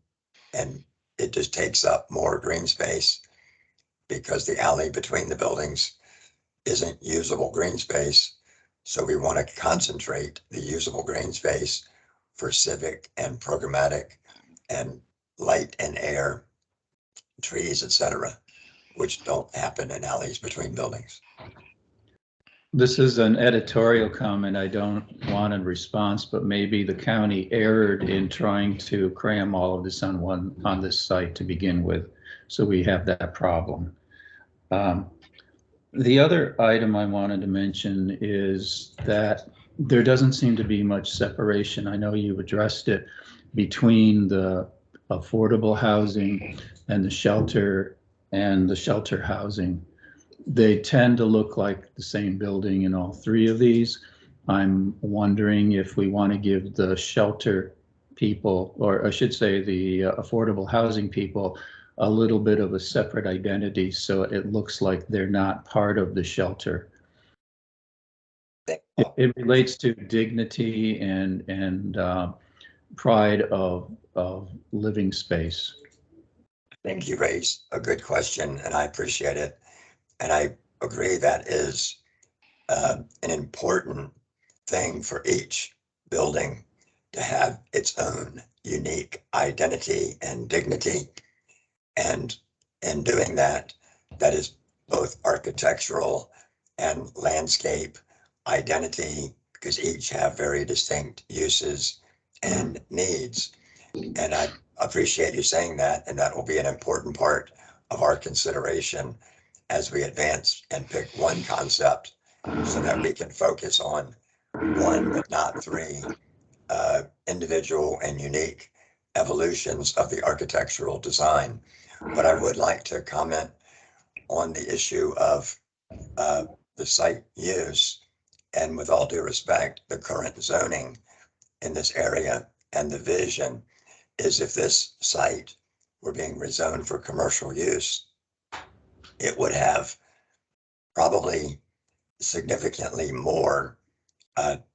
it just takes up more green space because the alley between the buildings isn't usable green space. So we want to concentrate the usable green space for civic and programmatic and light and air, trees, etc., which don't happen in alleys between buildings. This is an editorial comment. I don't want a response, but maybe the county erred in trying to cram all of this on this site to begin with. So we have that problem. The other item I wanted to mention is that there doesn't seem to be much separation. I know you've addressed it between the affordable housing and the shelter housing. They tend to look like the same building in all 3 of these. I'm wondering if we want to give the shelter people, or I should say the affordable housing people, a little bit of a separate identity so it looks like they're not part of the shelter. It relates to dignity and pride of living space. I think you raised a good question, and I appreciate it. And I agree that is an important thing for each building to have its own unique identity and dignity. And in doing that, that is both architectural and landscape identity, because each have very distinct uses and needs. And I appreciate you saying that, and that will be an important part of our consideration as we advance and pick one concept so that we can focus on one but not 3 individual and unique evolutions of the architectural design. But I would like to comment on the issue of the site use, and with all due respect, the current zoning in this area and the vision is, if this site were being rezoned for commercial use, it would have probably significantly more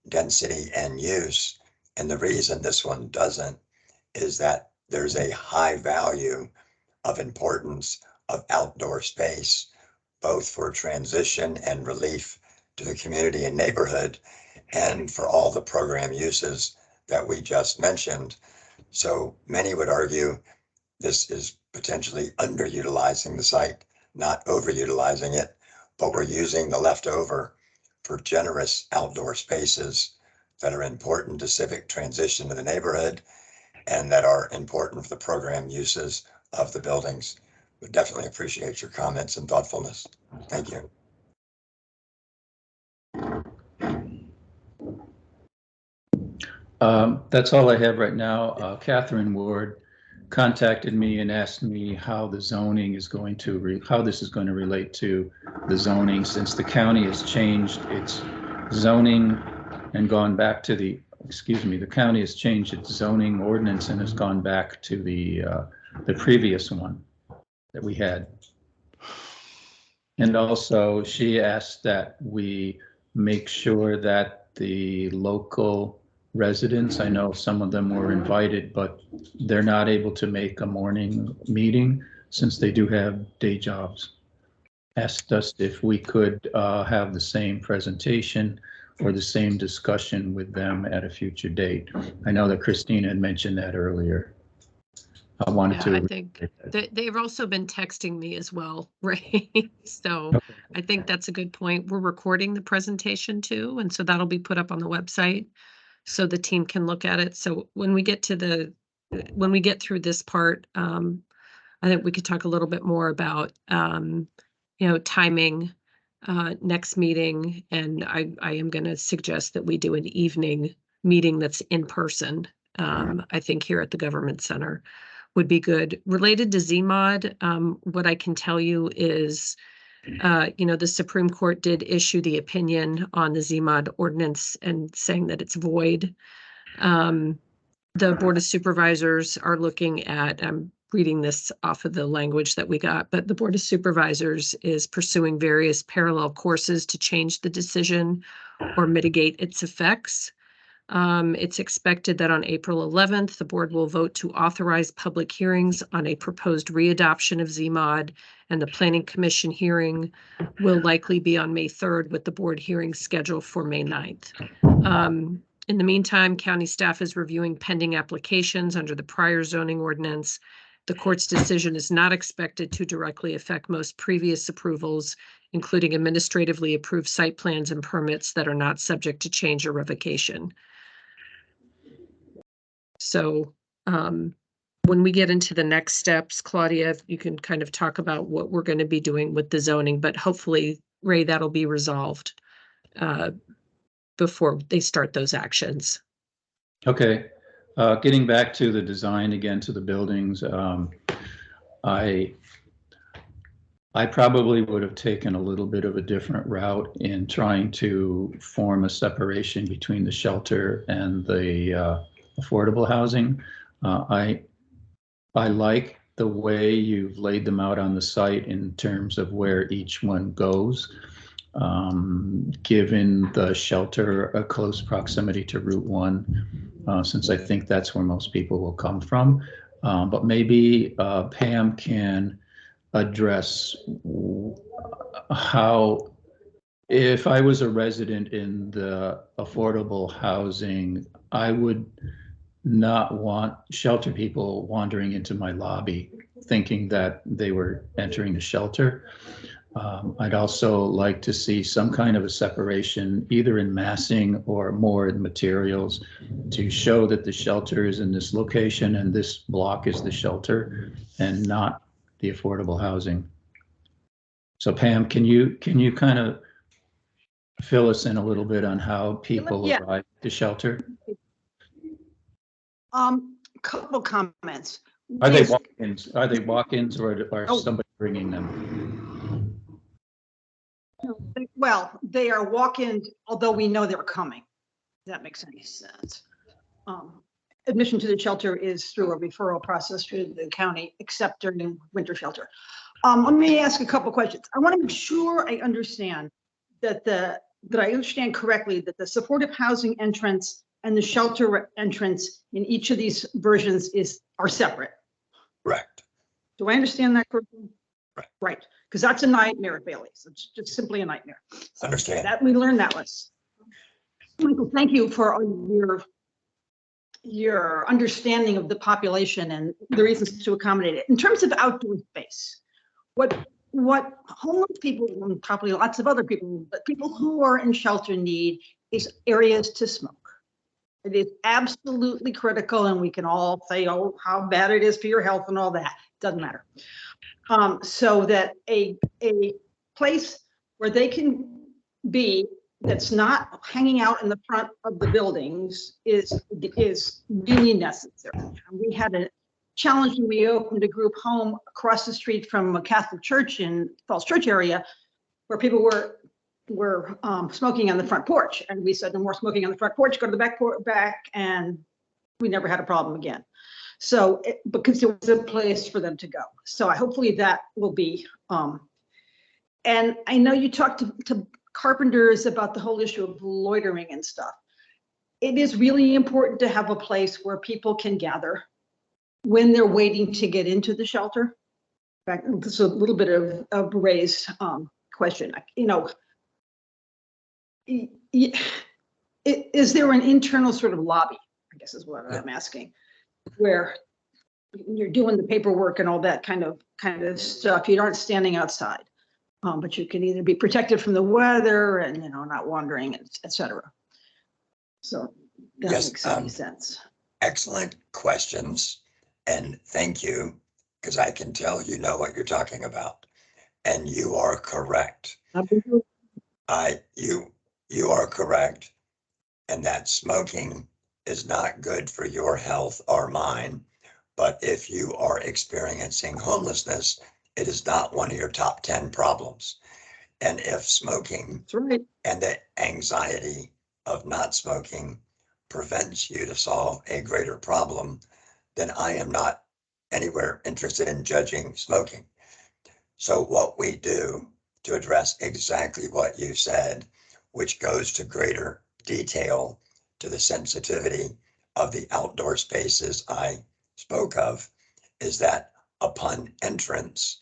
density and use. And the reason this one doesn't is that there's a high value of importance of outdoor space, both for transition and relief to the community and neighborhood, and for all the program uses that we just mentioned. So many would argue this is potentially underutilizing the site, not overutilizing it, but we're using the leftover for generous outdoor spaces that are important to civic transition to the neighborhood and that are important for the program uses of the buildings. We definitely appreciate your comments and thoughtfulness. Thank you. That's all I have right now. Catherine Ward contacted me and asked me how the zoning is going to how this is going to relate to the zoning, since the county has changed its zoning and gone back to the county has changed its zoning ordinance and has gone back to the previous one that we had. And also she asked that we make sure that the local residents, I know some of them were invited, but they're not able to make a morning meeting since they do have day jobs. Asked us if we could have the same presentation for the same discussion with them at a future date. I know that Christina had mentioned that earlier. I wanted to. I think they've also been texting me as well, right? So I think that's a good point. We're recording the presentation too, and so that'll be put up on the website so the team can look at it. So when we get through this part, I think we could talk a little bit more about, timing, next meeting. And I am going to suggest that we do an evening meeting that's in person. I think here at the Government Center would be good. Related to ZMOD, what I can tell you is, the Supreme Court did issue the opinion on the ZMOD ordinance and saying that it's void. The Board of Supervisors are looking at, I'm reading this off of the language that we got, but the Board of Supervisors is pursuing various parallel courses to change the decision or mitigate its effects. It's expected that on April 11th, the board will vote to authorize public hearings on a proposed readoption of ZMOD, and the Planning Commission hearing will likely be on May 3rd, with the board hearing scheduled for May 9th. In the meantime, county staff is reviewing pending applications under the prior zoning ordinance. The court's decision is not expected to directly affect most previous approvals, including administratively approved site plans and permits that are not subject to change or revocation. So when we get into the next steps, Claudia, you can kind of talk about what we're going to be doing with the zoning, but hopefully, Ray, that'll be resolved before they start those actions. Okay. Getting back to the design again, to the buildings, I probably would have taken a little bit of a different route in trying to form a separation between the shelter and the affordable housing. I like the way you've laid them out on the site in terms of where each one goes, given the shelter a close proximity to Route 1, since I think that's where most people will come from. But maybe Pam can address how, if I was a resident in the affordable housing, I would not want shelter people wandering into my lobby thinking that they were entering the shelter. I'd also like to see some kind of a separation, either in massing or more in materials, to show that the shelter is in this location and this block is the shelter and not the affordable housing. So Pam, can you kind of fill us in a little bit on how people arrive at the shelter? Couple comments. Are they walk-ins? Are they walk-ins, or are somebody bringing them? Well, they are walk-ins, although we know they're coming. If that makes any sense. Admission to the shelter is through a referral process through the county, except during winter shelter. Let me ask a couple questions. I want to make sure I understand that I understand correctly that the supportive housing entrance and the shelter entrance in each of these versions are separate. Correct. Do I understand that correctly? Right. Because that's a nightmare at Bailey's. It's just simply a nightmare. So understand that we learned that was. Michael, thank you for your understanding of the population and the reasons to accommodate it. In terms of outdoor space, what homeless people, and probably lots of other people, but people who are in shelter need is areas to smoke. It is absolutely critical, and we can all say, oh, how bad it is for your health and all that. Doesn't matter. So that a place where they can be that's not hanging out in the front of the buildings is really necessary. We had a challenge when we opened a group home across the street from a Catholic church in Falls Church area, where people were smoking on the front porch, and we said no more smoking on the front porch, go to the back, and we never had a problem again. So because there was a place for them to go. So hopefully that will be, and I know you talked to carpenters about the whole issue of loitering and stuff. It is really important to have a place where people can gather when they're waiting to get into the shelter. In fact, this is a little bit of Ray's question. You know, is there an internal sort of lobby, I guess is what I'm asking, where you're doing the paperwork and all that kind of stuff. You aren't standing outside, but you can either be protected from the weather and, you know, not wandering, et cetera. So that makes any sense. Excellent questions. And thank you, because I can tell you know what you're talking about. And you are correct. You are correct. And that smoking is not good for your health or mine. But if you are experiencing homelessness, it is not one of your top 10 problems. And if smoking and the anxiety of not smoking prevents you to solve a greater problem, then I am not anywhere interested in judging smoking. So what we do to address exactly what you said, which goes to greater detail to the sensitivity of the outdoor spaces I spoke of, is that upon entrance,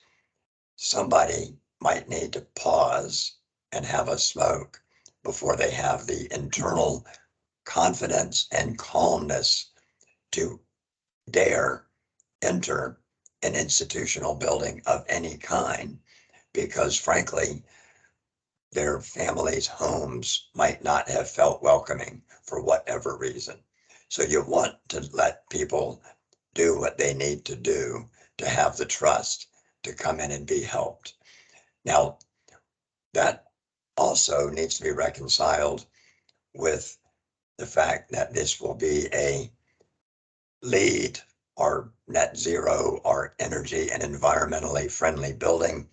somebody might need to pause and have a smoke before they have the internal confidence and calmness to dare enter an institutional building of any kind, because frankly, their families' homes might not have felt welcoming for whatever reason. So you want to let people do what they need to do to have the trust to come in and be helped. Now, that also needs to be reconciled with the fact that this will be a LEED or net zero or energy and environmentally friendly building,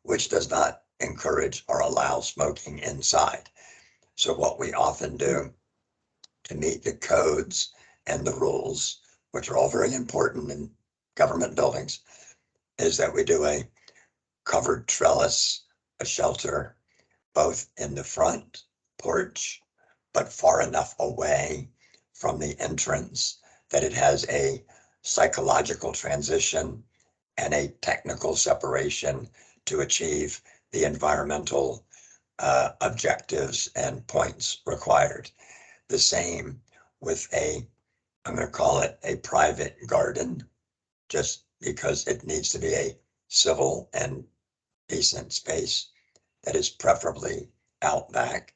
which does not encourage or allow smoking inside. So what we often do to meet the codes and the rules, which are all very important in government buildings, is that we do a covered trellis, a shelter, both in the front porch, but far enough away from the entrance that it has a psychological transition and a technical separation to achieve the environmental objectives and points required. The same with I'm going to call it a private garden, just because it needs to be a civil and decent space that is preferably out back,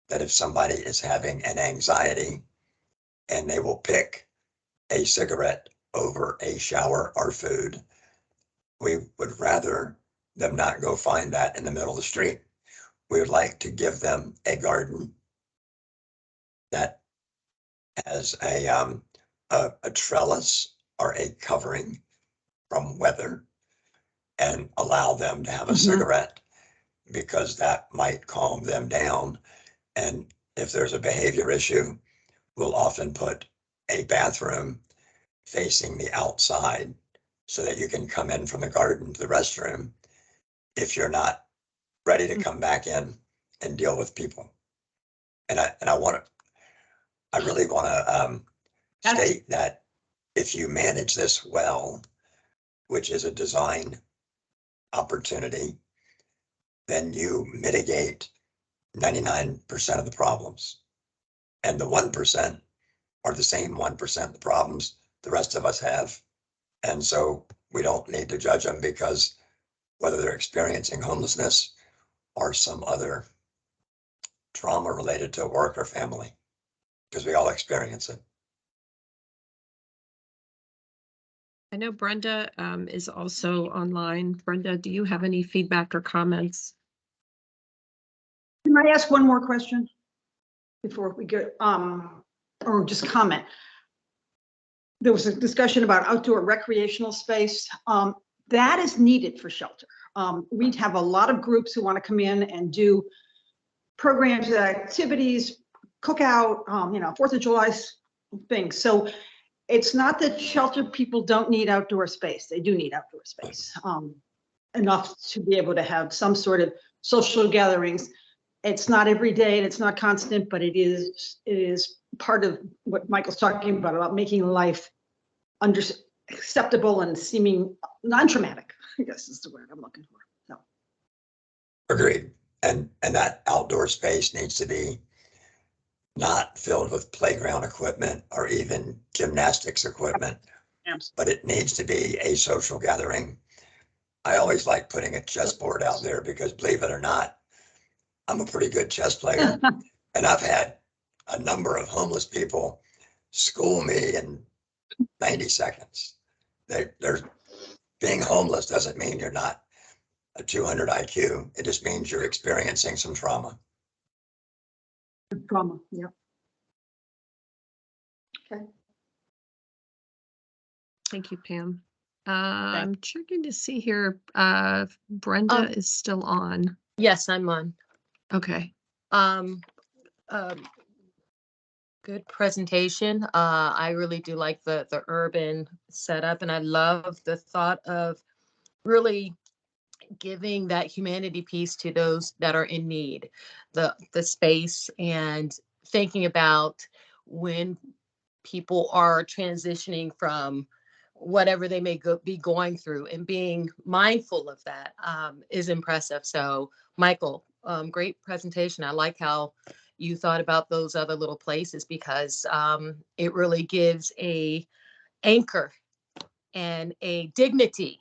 that if somebody is having an anxiety and they will pick a cigarette over a shower or food, we would rather them not go find that in the middle of the street. We would like to give them a garden that has a trellis or a covering from weather and allow them to have a cigarette, because that might calm them down. And if there's a behavior issue, we'll often put a bathroom facing the outside so that you can come in from the garden to the restroom if you're not ready to come back in and deal with people. And I really want to state that if you manage this well, which is a design opportunity, then you mitigate 99% of the problems. And the 1% are the same 1% of the problems the rest of us have. And so we don't need to judge them because whether they're experiencing homelessness or some other trauma related to work or family, because we all experience it. I know Brenda is also online. Brenda, do you have any feedback or comments? Can I ask one more question before we go, or just comment? There was a discussion about outdoor recreational space. That is needed for shelter. We have a lot of groups who want to come in and do programs, activities, cookout, 4th of July things. So it's not that shelter people don't need outdoor space. They do need outdoor space, enough to be able to have some sort of social gatherings. It's not every day and it's not constant, but it is part of what Michael's talking about making life acceptable and seeming non-traumatic, I guess is the word I'm looking for. So. Agreed. And that outdoor space needs to be not filled with playground equipment or even gymnastics equipment, but it needs to be a social gathering. I always like putting a chessboard out there because, believe it or not, I'm a pretty good chess player. And I've had a number of homeless people school me in 90 seconds. There's being homeless doesn't mean you're not a 200 IQ. It just means you're experiencing some trauma. Trauma, yeah. Okay. Thank you, Pam. I'm checking to see here. Brenda is still on. Yes, I'm on. Okay. Um, good presentation. I really do like the urban setup, and I love the thought of really giving that humanity piece to those that are in need, the space, and thinking about when people are transitioning from whatever they may be going through, and being mindful of that is impressive. So Michael, great presentation. I like how you thought about those other little places, because it really gives a anchor and a dignity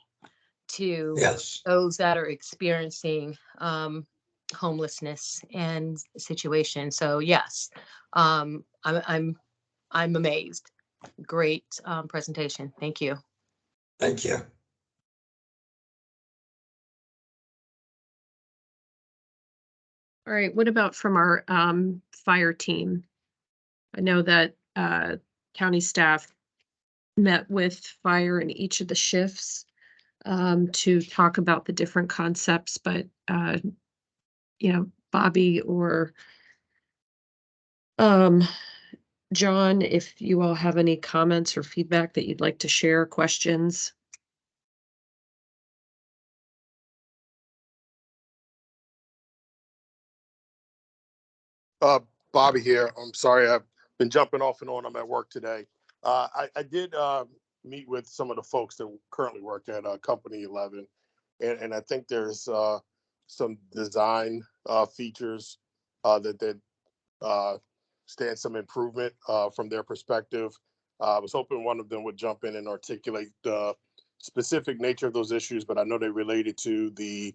to those that are experiencing homelessness and situation. So yes, I'm amazed. Great presentation. Thank you. Thank you. All right. What about from our fire team? I know that county staff met with fire in each of the shifts to talk about the different concepts, but you know, Bobby or John, if you all have any comments or feedback that you'd like to share, questions. Bobby here. I'm sorry, I've been jumping off and on. I'm at work today. I did meet with some of the folks that currently work at Company 11, and I think there's some design features that stand some improvement from their perspective. I was hoping one of them would jump in and articulate the specific nature of those issues, but I know they related to the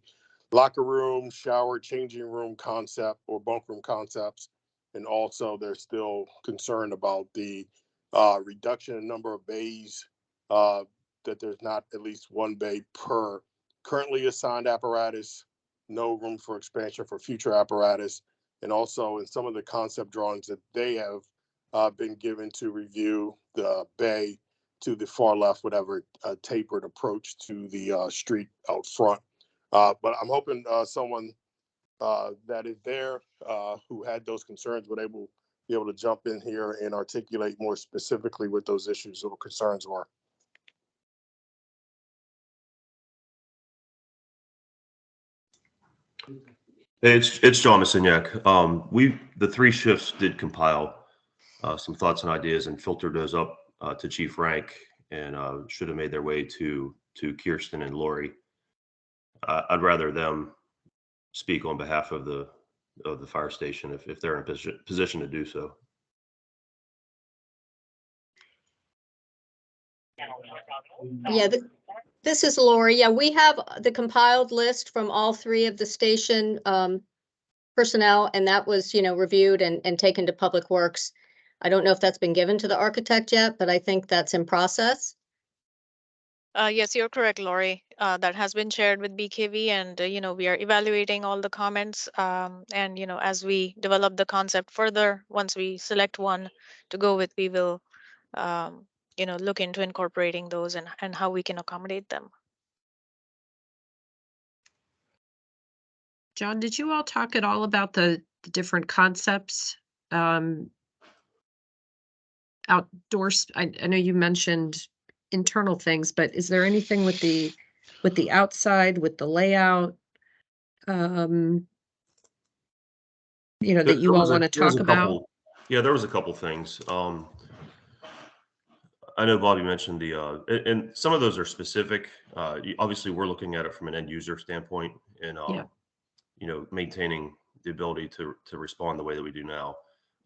locker room, shower, changing room concept or bunk room concepts. And also they're still concerned about the reduction in number of bays, that there's not at least one bay per currently assigned apparatus, no room for expansion for future apparatus. And also in some of the concept drawings that they have been given to review, the bay to the far left would have a tapered approach to the street out front. But I'm hoping someone that is there who had those concerns would be able to jump in here and articulate more specifically what those issues or concerns were. Hey, it's John Messiniak. The 3 shifts did compile some thoughts and ideas and filtered those up to Chief Rank, and should have made their way to Kirsten and Lori. I'd rather them speak on behalf of the fire station if they're in a position to do so. Yeah, this is Lori. Yeah, we have the compiled list from all 3 of the station personnel, and that was, reviewed and taken to Public Works. I don't know if that's been given to the architect yet, but I think that's in process. Yes, you're correct, Lori. That has been shared with BKV, and we are evaluating all the comments. And as we develop the concept further, once we select one to go with, we will look into incorporating those and how we can accommodate them. John, did you all talk at all about the different concepts? Outdoors, I know you mentioned internal things, but is there anything with the outside, with the layout, that you all want to talk about? Yeah, there was a couple things. I know Bobby mentioned the and some of those are specific. Obviously, we're looking at it from an end user standpoint, and maintaining the ability to respond the way that we do now.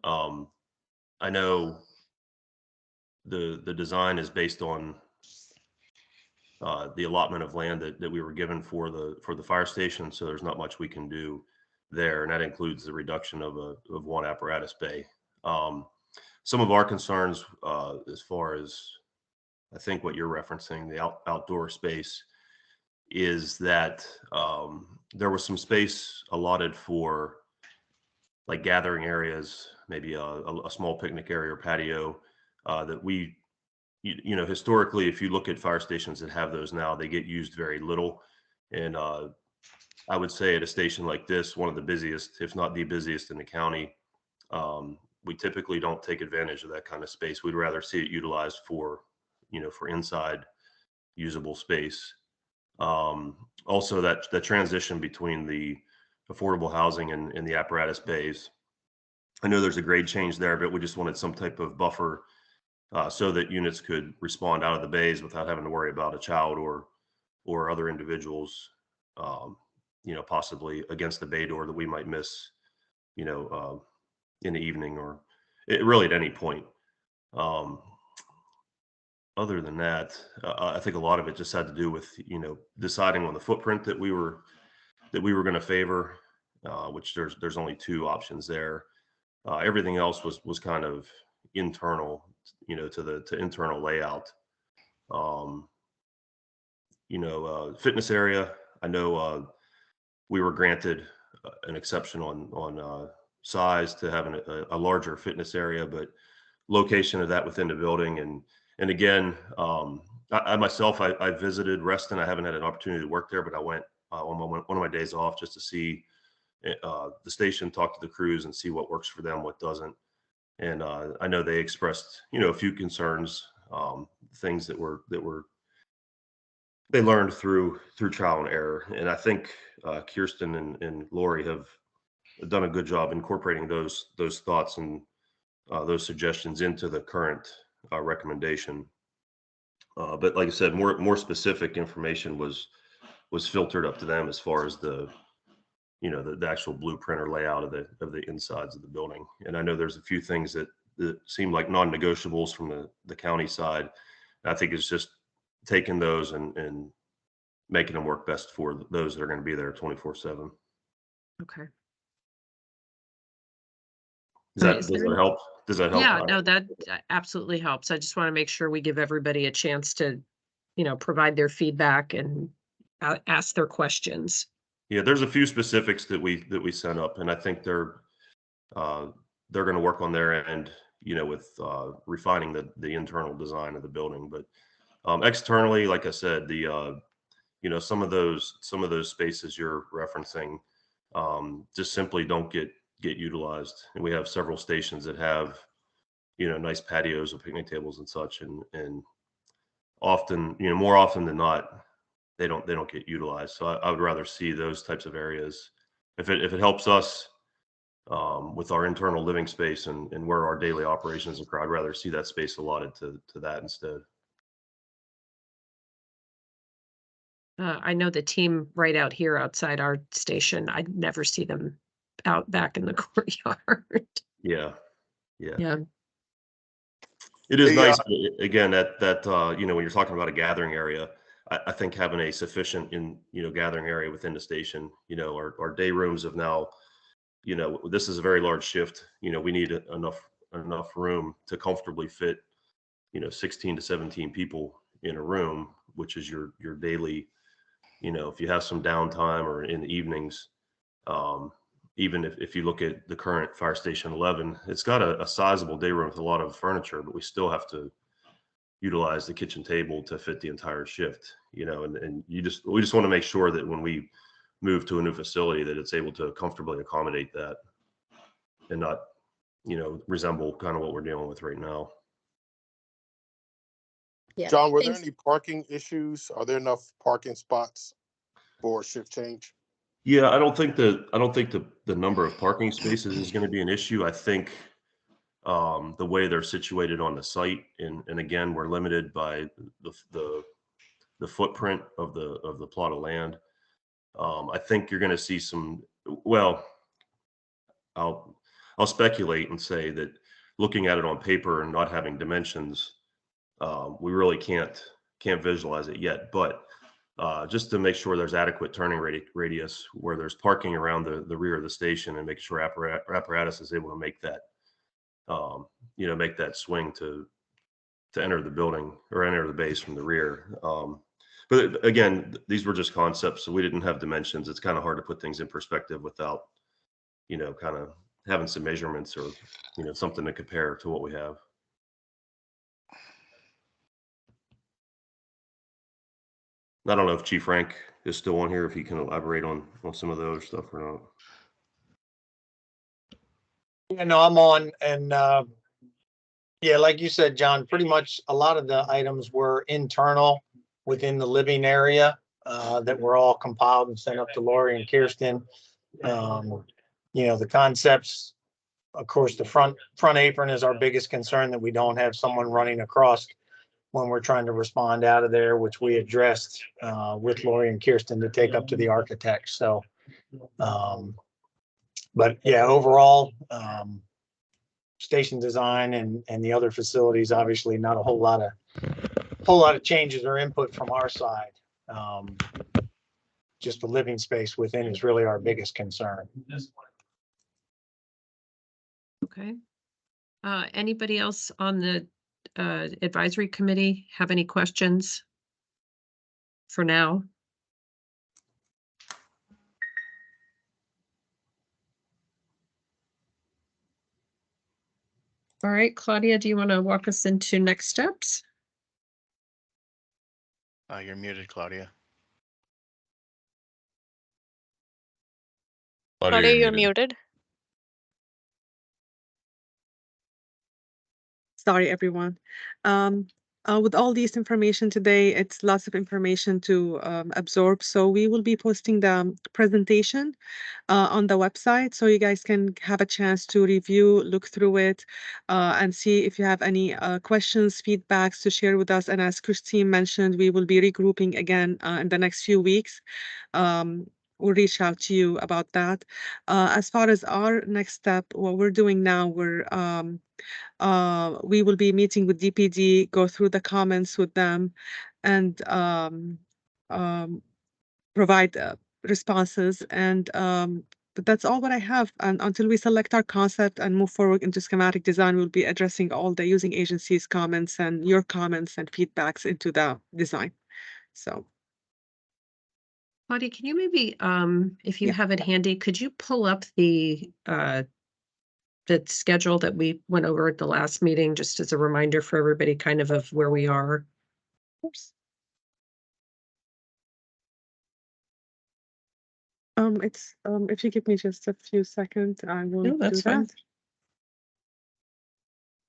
I know the design is based on the allotment of land that we were given for the fire station, so there's not much we can do there, and that includes the reduction of one apparatus bay. Some of our concerns, as far as I think what you're referencing, the outdoor space, is that there was some space allotted for like gathering areas, maybe a small picnic area or patio, that we, you know, historically, if you look at fire stations that have those now, they get used very little. And I would say at a station like this, one of the busiest, if not the busiest in the county, we typically don't take advantage of that kind of space. We'd rather see it utilized for, you know, for inside usable space. Also, that transition between the affordable housing and the apparatus bays, I know there's a grade change there, but we just wanted some type of buffer so that units could respond out of the bays without having to worry about a child or other individuals, you know, possibly against the bay door that we might miss, you know, in the evening or really at any point. Other than that, I think a lot of it just had to do with, you know, deciding on the footprint that we were going to favor, which there's only two options there. Everything else was kind of internal, you know, to internal layout. You know, fitness area, I know we were granted an exception on size to having a larger fitness area, but location of that within the building. And again, I myself, I visited Reston. I haven't had an opportunity to work there, but I went on one of my days off just to see the station, talk to the crews and see what works for them, what doesn't. And I know they expressed, you know, a few concerns, things that they learned through trial and error. And I think Kirsten and Lori have done a good job incorporating those thoughts and those suggestions into the current recommendation. But like I said, more specific information was filtered up to them as far as the, you know, the actual blueprint or layout of the insides of the building. And I know there's a few things that seem like non-negotiables from the county side. I think it's just taking those and making them work best for those that are going to be there 24/7. Okay. Does that help? Does that help? Yeah, no, that absolutely helps. I just want to make sure we give everybody a chance to, you know, provide their feedback and ask their questions. Yeah, there's a few specifics that we sent up, and I think they're going to work on their end, you know, with refining the internal design of the building. But externally, like I said, the you know, some of those spaces you're referencing just simply don't get utilized. And we have several stations that have, you know, nice patios and picnic tables and such, and often, you know, more often than not, they don't get utilized. So I would rather see those types of areas. If it helps us with our internal living space and where our daily operations occur, I'd rather see that space allotted to that instead. I know the team right out here outside our station. I never see them out back in the courtyard. Yeah. Yeah. It is nice, but again, that you know, when you're talking about a gathering area, I think having a sufficient gathering area within the station, you know, our day rooms have now, you know, this is a very large shift. You know, we need enough room to comfortably fit, you know, 16 to 17 people in a room, which is your daily, you know, if you have some downtime or in the evenings, even if you look at the current Fire Station 11, it's got a sizable day room with a lot of furniture, but we still have to utilize the kitchen table to fit the entire shift, you know, and we just want to make sure that when we move to a new facility that it's able to comfortably accommodate that and not, you know, resemble kind of what we're dealing with right now. Yeah. John, were there any parking issues? Are there enough parking spots for shift change? Yeah, I don't think the number of parking spaces is going to be an issue. I think the way they're situated on the site, and again, we're limited by the footprint of the plot of land. I think you're going to see some. Well, I'll speculate and say that looking at it on paper and not having dimensions, we really can't visualize it yet. But just to make sure there's adequate turning radius where there's parking around the rear of the station, and make sure apparatus is able to make that, make that swing to enter the building or enter the base from the rear. But again, these were just concepts, so we didn't have dimensions. It's kind of hard to put things in perspective without, kind of having some measurements or, something to compare to what we have. I don't know if Chief Frank is still on here, if he can elaborate on some of the other stuff or not. Yeah, no, I'm on. And yeah, like you said, John, pretty much a lot of the items were internal within the living area that were all compiled and sent up to Lori and Kirsten. The concepts, of course, the front apron is our biggest concern, that we don't have someone running across when we're trying to respond out of there, which we addressed with Lori and Kirsten to take up to the architect. So, but yeah, overall, station design and the other facilities, obviously not a whole lot of changes or input from our side. Just the living space within is really our biggest concern. Okay. Anybody else on the advisory committee have any questions for now? All right, Claudia, do you want to walk us into next steps? You're muted, Claudia. Claudia, you're muted. Sorry, everyone. With all this information today, it's lots of information to absorb. So we will be posting the presentation on the website, so you guys can have a chance to review, look through it, and see if you have any questions, feedbacks to share with us. And as Christine mentioned, we will be regrouping again in the next few weeks. We'll reach out to you about that. As far as our next step, what we're doing now, we will be meeting with DPD, go through the comments with them, and provide responses. And but that's all what I have. And until we select our concept and move forward into schematic design, we'll be addressing all the using agencies' comments and your comments and feedbacks into the design. So. Claudia, can you maybe, if you have it handy, could you pull up the schedule that we went over at the last meeting, just as a reminder for everybody kind of where we are? Of course. It's if you give me just a few seconds, I will do that. Fine.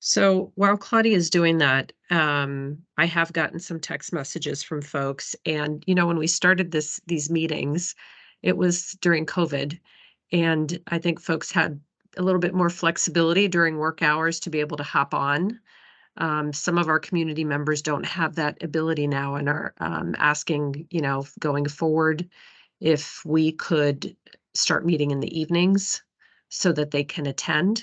So while Claudia is doing that, I have gotten some text messages from folks, and when we started these meetings, it was during COVID, and I think folks had a little bit more flexibility during work hours to be able to hop on. Some of our community members don't have that ability now and are asking, going forward, if we could start meeting in the evenings so that they can attend.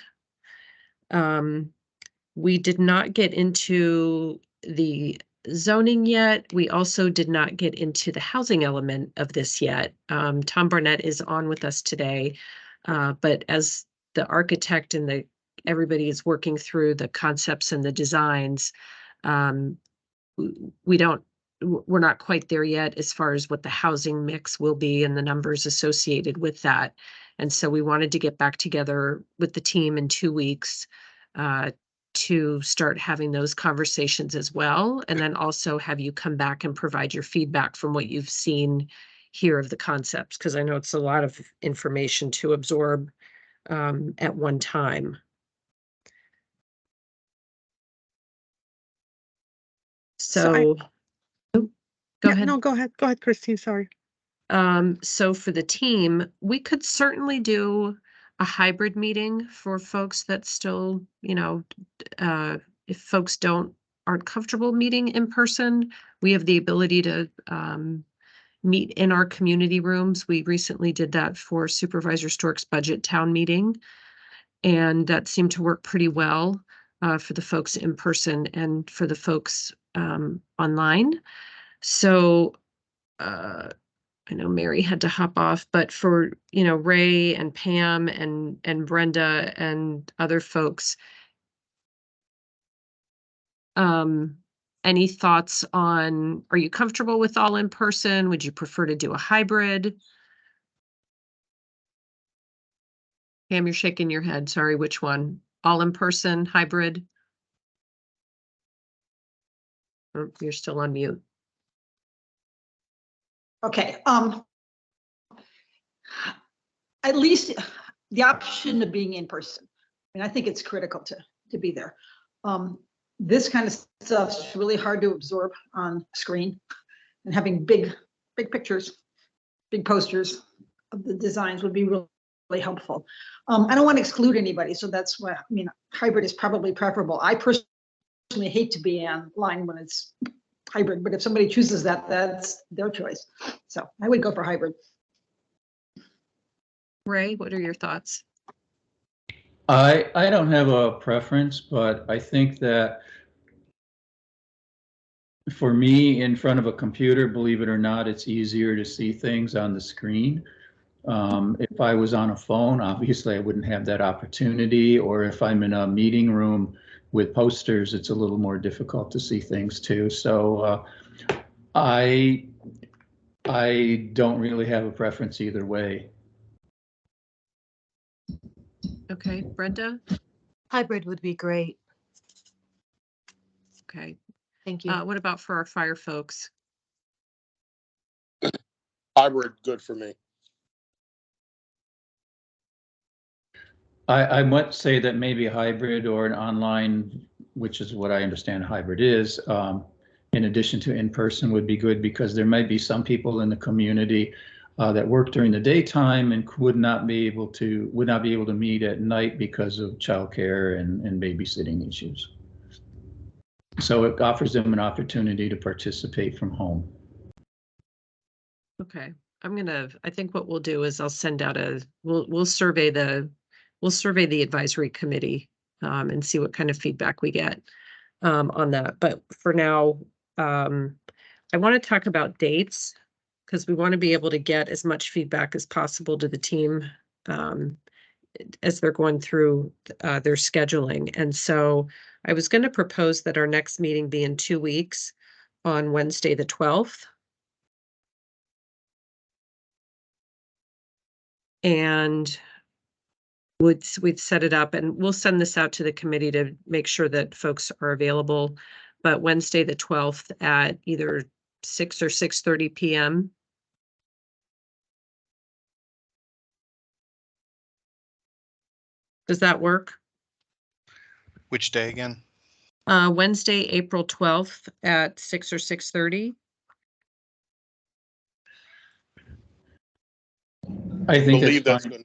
We did not get into the zoning yet. We also did not get into the housing element of this yet. Tom Barnett is on with us today, but as the architect and everybody is working through the concepts and the designs, we're not quite there yet as far as what the housing mix will be and the numbers associated with that. And so we wanted to get back together with the team in 2 weeks to start having those conversations as well. And then also have you come back and provide your feedback from what you've seen here of the concepts, because I know it's a lot of information to absorb at one time. So go ahead. No, go ahead, Christine, sorry. So for the team, we could certainly do a hybrid meeting for folks that still, if folks aren't comfortable meeting in person, we have the ability to meet in our community rooms. We recently did that for Supervisor Stork's budget town meeting. and that seemed to work pretty well for the folks in person and for the folks online. So I know Mary had to hop off, but for, you know, Ray and Pam and Brenda and other folks, any thoughts on, are you comfortable with all in person? Would you prefer to do a hybrid? Pam, you're shaking your head. Sorry, which one? All in person, hybrid? Or you're still on mute. Okay, at least the option of being in person. And I think it's critical to be there. This kind of stuff is really hard to absorb on screen, and having big pictures, big posters of the designs would be really helpful. I don't want to exclude anybody, so that's why, I mean, hybrid is probably preferable. I personally hate to be online when it's hybrid, but if somebody chooses that, that's their choice. So I would go for hybrid. Ray, what are your thoughts? I don't have a preference, but I think that for me, in front of a computer, believe it or not, it's easier to see things on the screen. If I was on a phone, obviously I wouldn't have that opportunity, or if I'm in a meeting room with posters, it's a little more difficult to see things too. So I don't really have a preference either way. Okay, Brenda? Hybrid would be great. Okay. Thank you. What about for our fire folks? Hybrid, good for me. I might say that maybe a hybrid or an online, which is what I understand hybrid is, in addition to in-person would be good, because there might be some people in the community that work during the daytime and would not be able to meet at night because of childcare and babysitting issues. So it offers them an opportunity to participate from home. Okay, I think what we'll do is I'll send out we'll survey the advisory committee and see what kind of feedback we get on that. But for now, I want to talk about dates, because we want to be able to get as much feedback as possible to the team as they're going through their scheduling. And so I was going to propose that our next meeting be in 2 weeks on Wednesday, the 12th. And we'd set it up, and we'll send this out to the committee to make sure that folks are available. But Wednesday, the 12th at either 6 or 6:30 p.m. Does that work? Which day again? Wednesday, April 12th at 6 or 6:30. I think believe that's fine.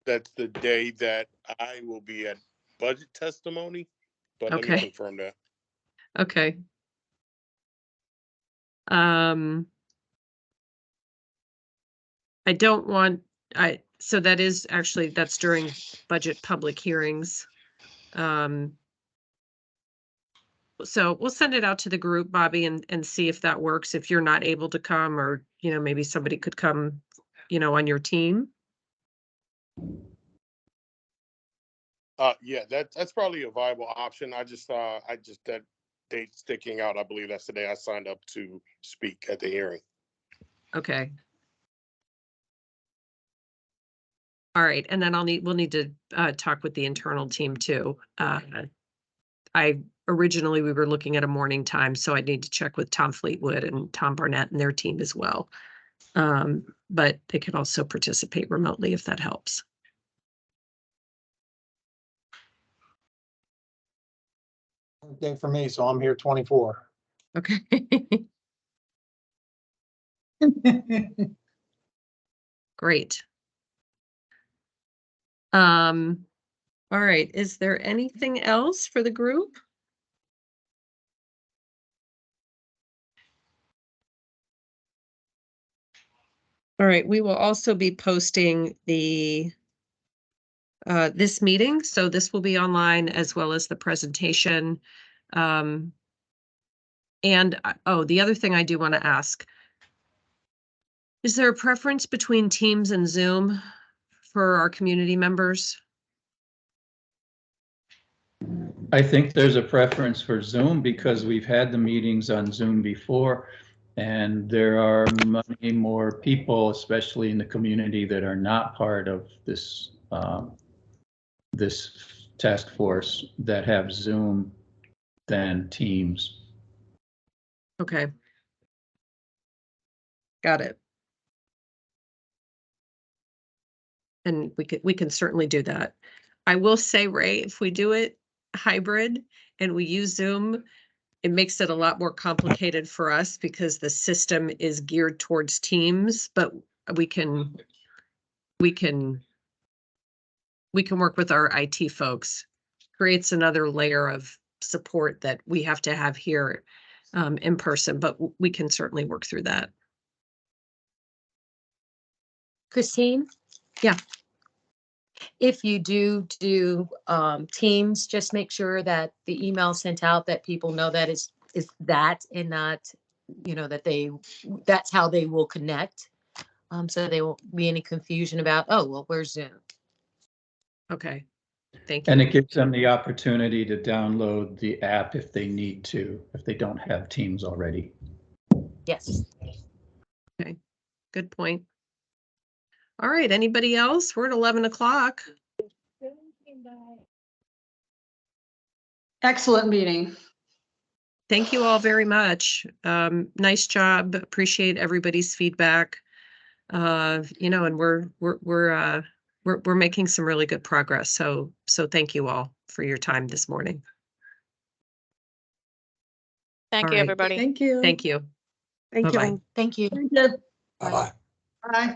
That's the day that I will be at budget testimony, but let me Okay. confirm that. Okay. I don't want, so that is actually, that's during budget public hearings. So we'll send it out to the group, Bobby, and see if that works. If you're not able to come, or, you know, maybe somebody could come, you know, on your team. Yeah, that's probably a viable option. I just that date sticking out. I believe that's the day I signed up to speak at the hearing. Okay. All right, and then we'll need to talk with the internal team too. Originally we were looking at a morning time, so I'd need to check with Tom Fleetwood and Tom Barnett and their team as well. But they can also participate remotely if that helps. Day for me, so I'm here 24. Okay. Great. All right, is there anything else for the group? All right, we will also be posting the this meeting. So this will be online as well as the presentation. And the other thing I do want to ask, is there a preference between Teams and Zoom for our community members? I think there's a preference for Zoom because we've had the meetings on Zoom before, and there are many more people, especially in the community, that are not part of this this task force that have Zoom than Teams. Okay. Got it. And we can certainly do that. I will say, Ray, if we do it hybrid and we use Zoom, it makes it a lot more complicated for us because the system is geared towards Teams, but we can work with our IT folks. Creates another layer of support that we have to have here in person, but we can certainly work through that. Christine? Yeah. If you do Teams, just make sure that the email sent out that people know that is that and not, that that's how they will connect. So there won't be any confusion about, oh, well, where's Zoom? Okay. Thank you. And it gives them the opportunity to download the app if they need to, if they don't have Teams already. Yes. Okay. Good point. All right. Anybody else? We're at 11 o'clock. Excellent meeting. Thank you all very much. Nice job. Appreciate everybody's feedback. And we're making some really good progress. So thank you all for your time this morning. Thank All you, right. everybody. Thank you. Thank you. Thank you. Bye-bye. all. Thank you. Thank you. Bye-bye. Bye.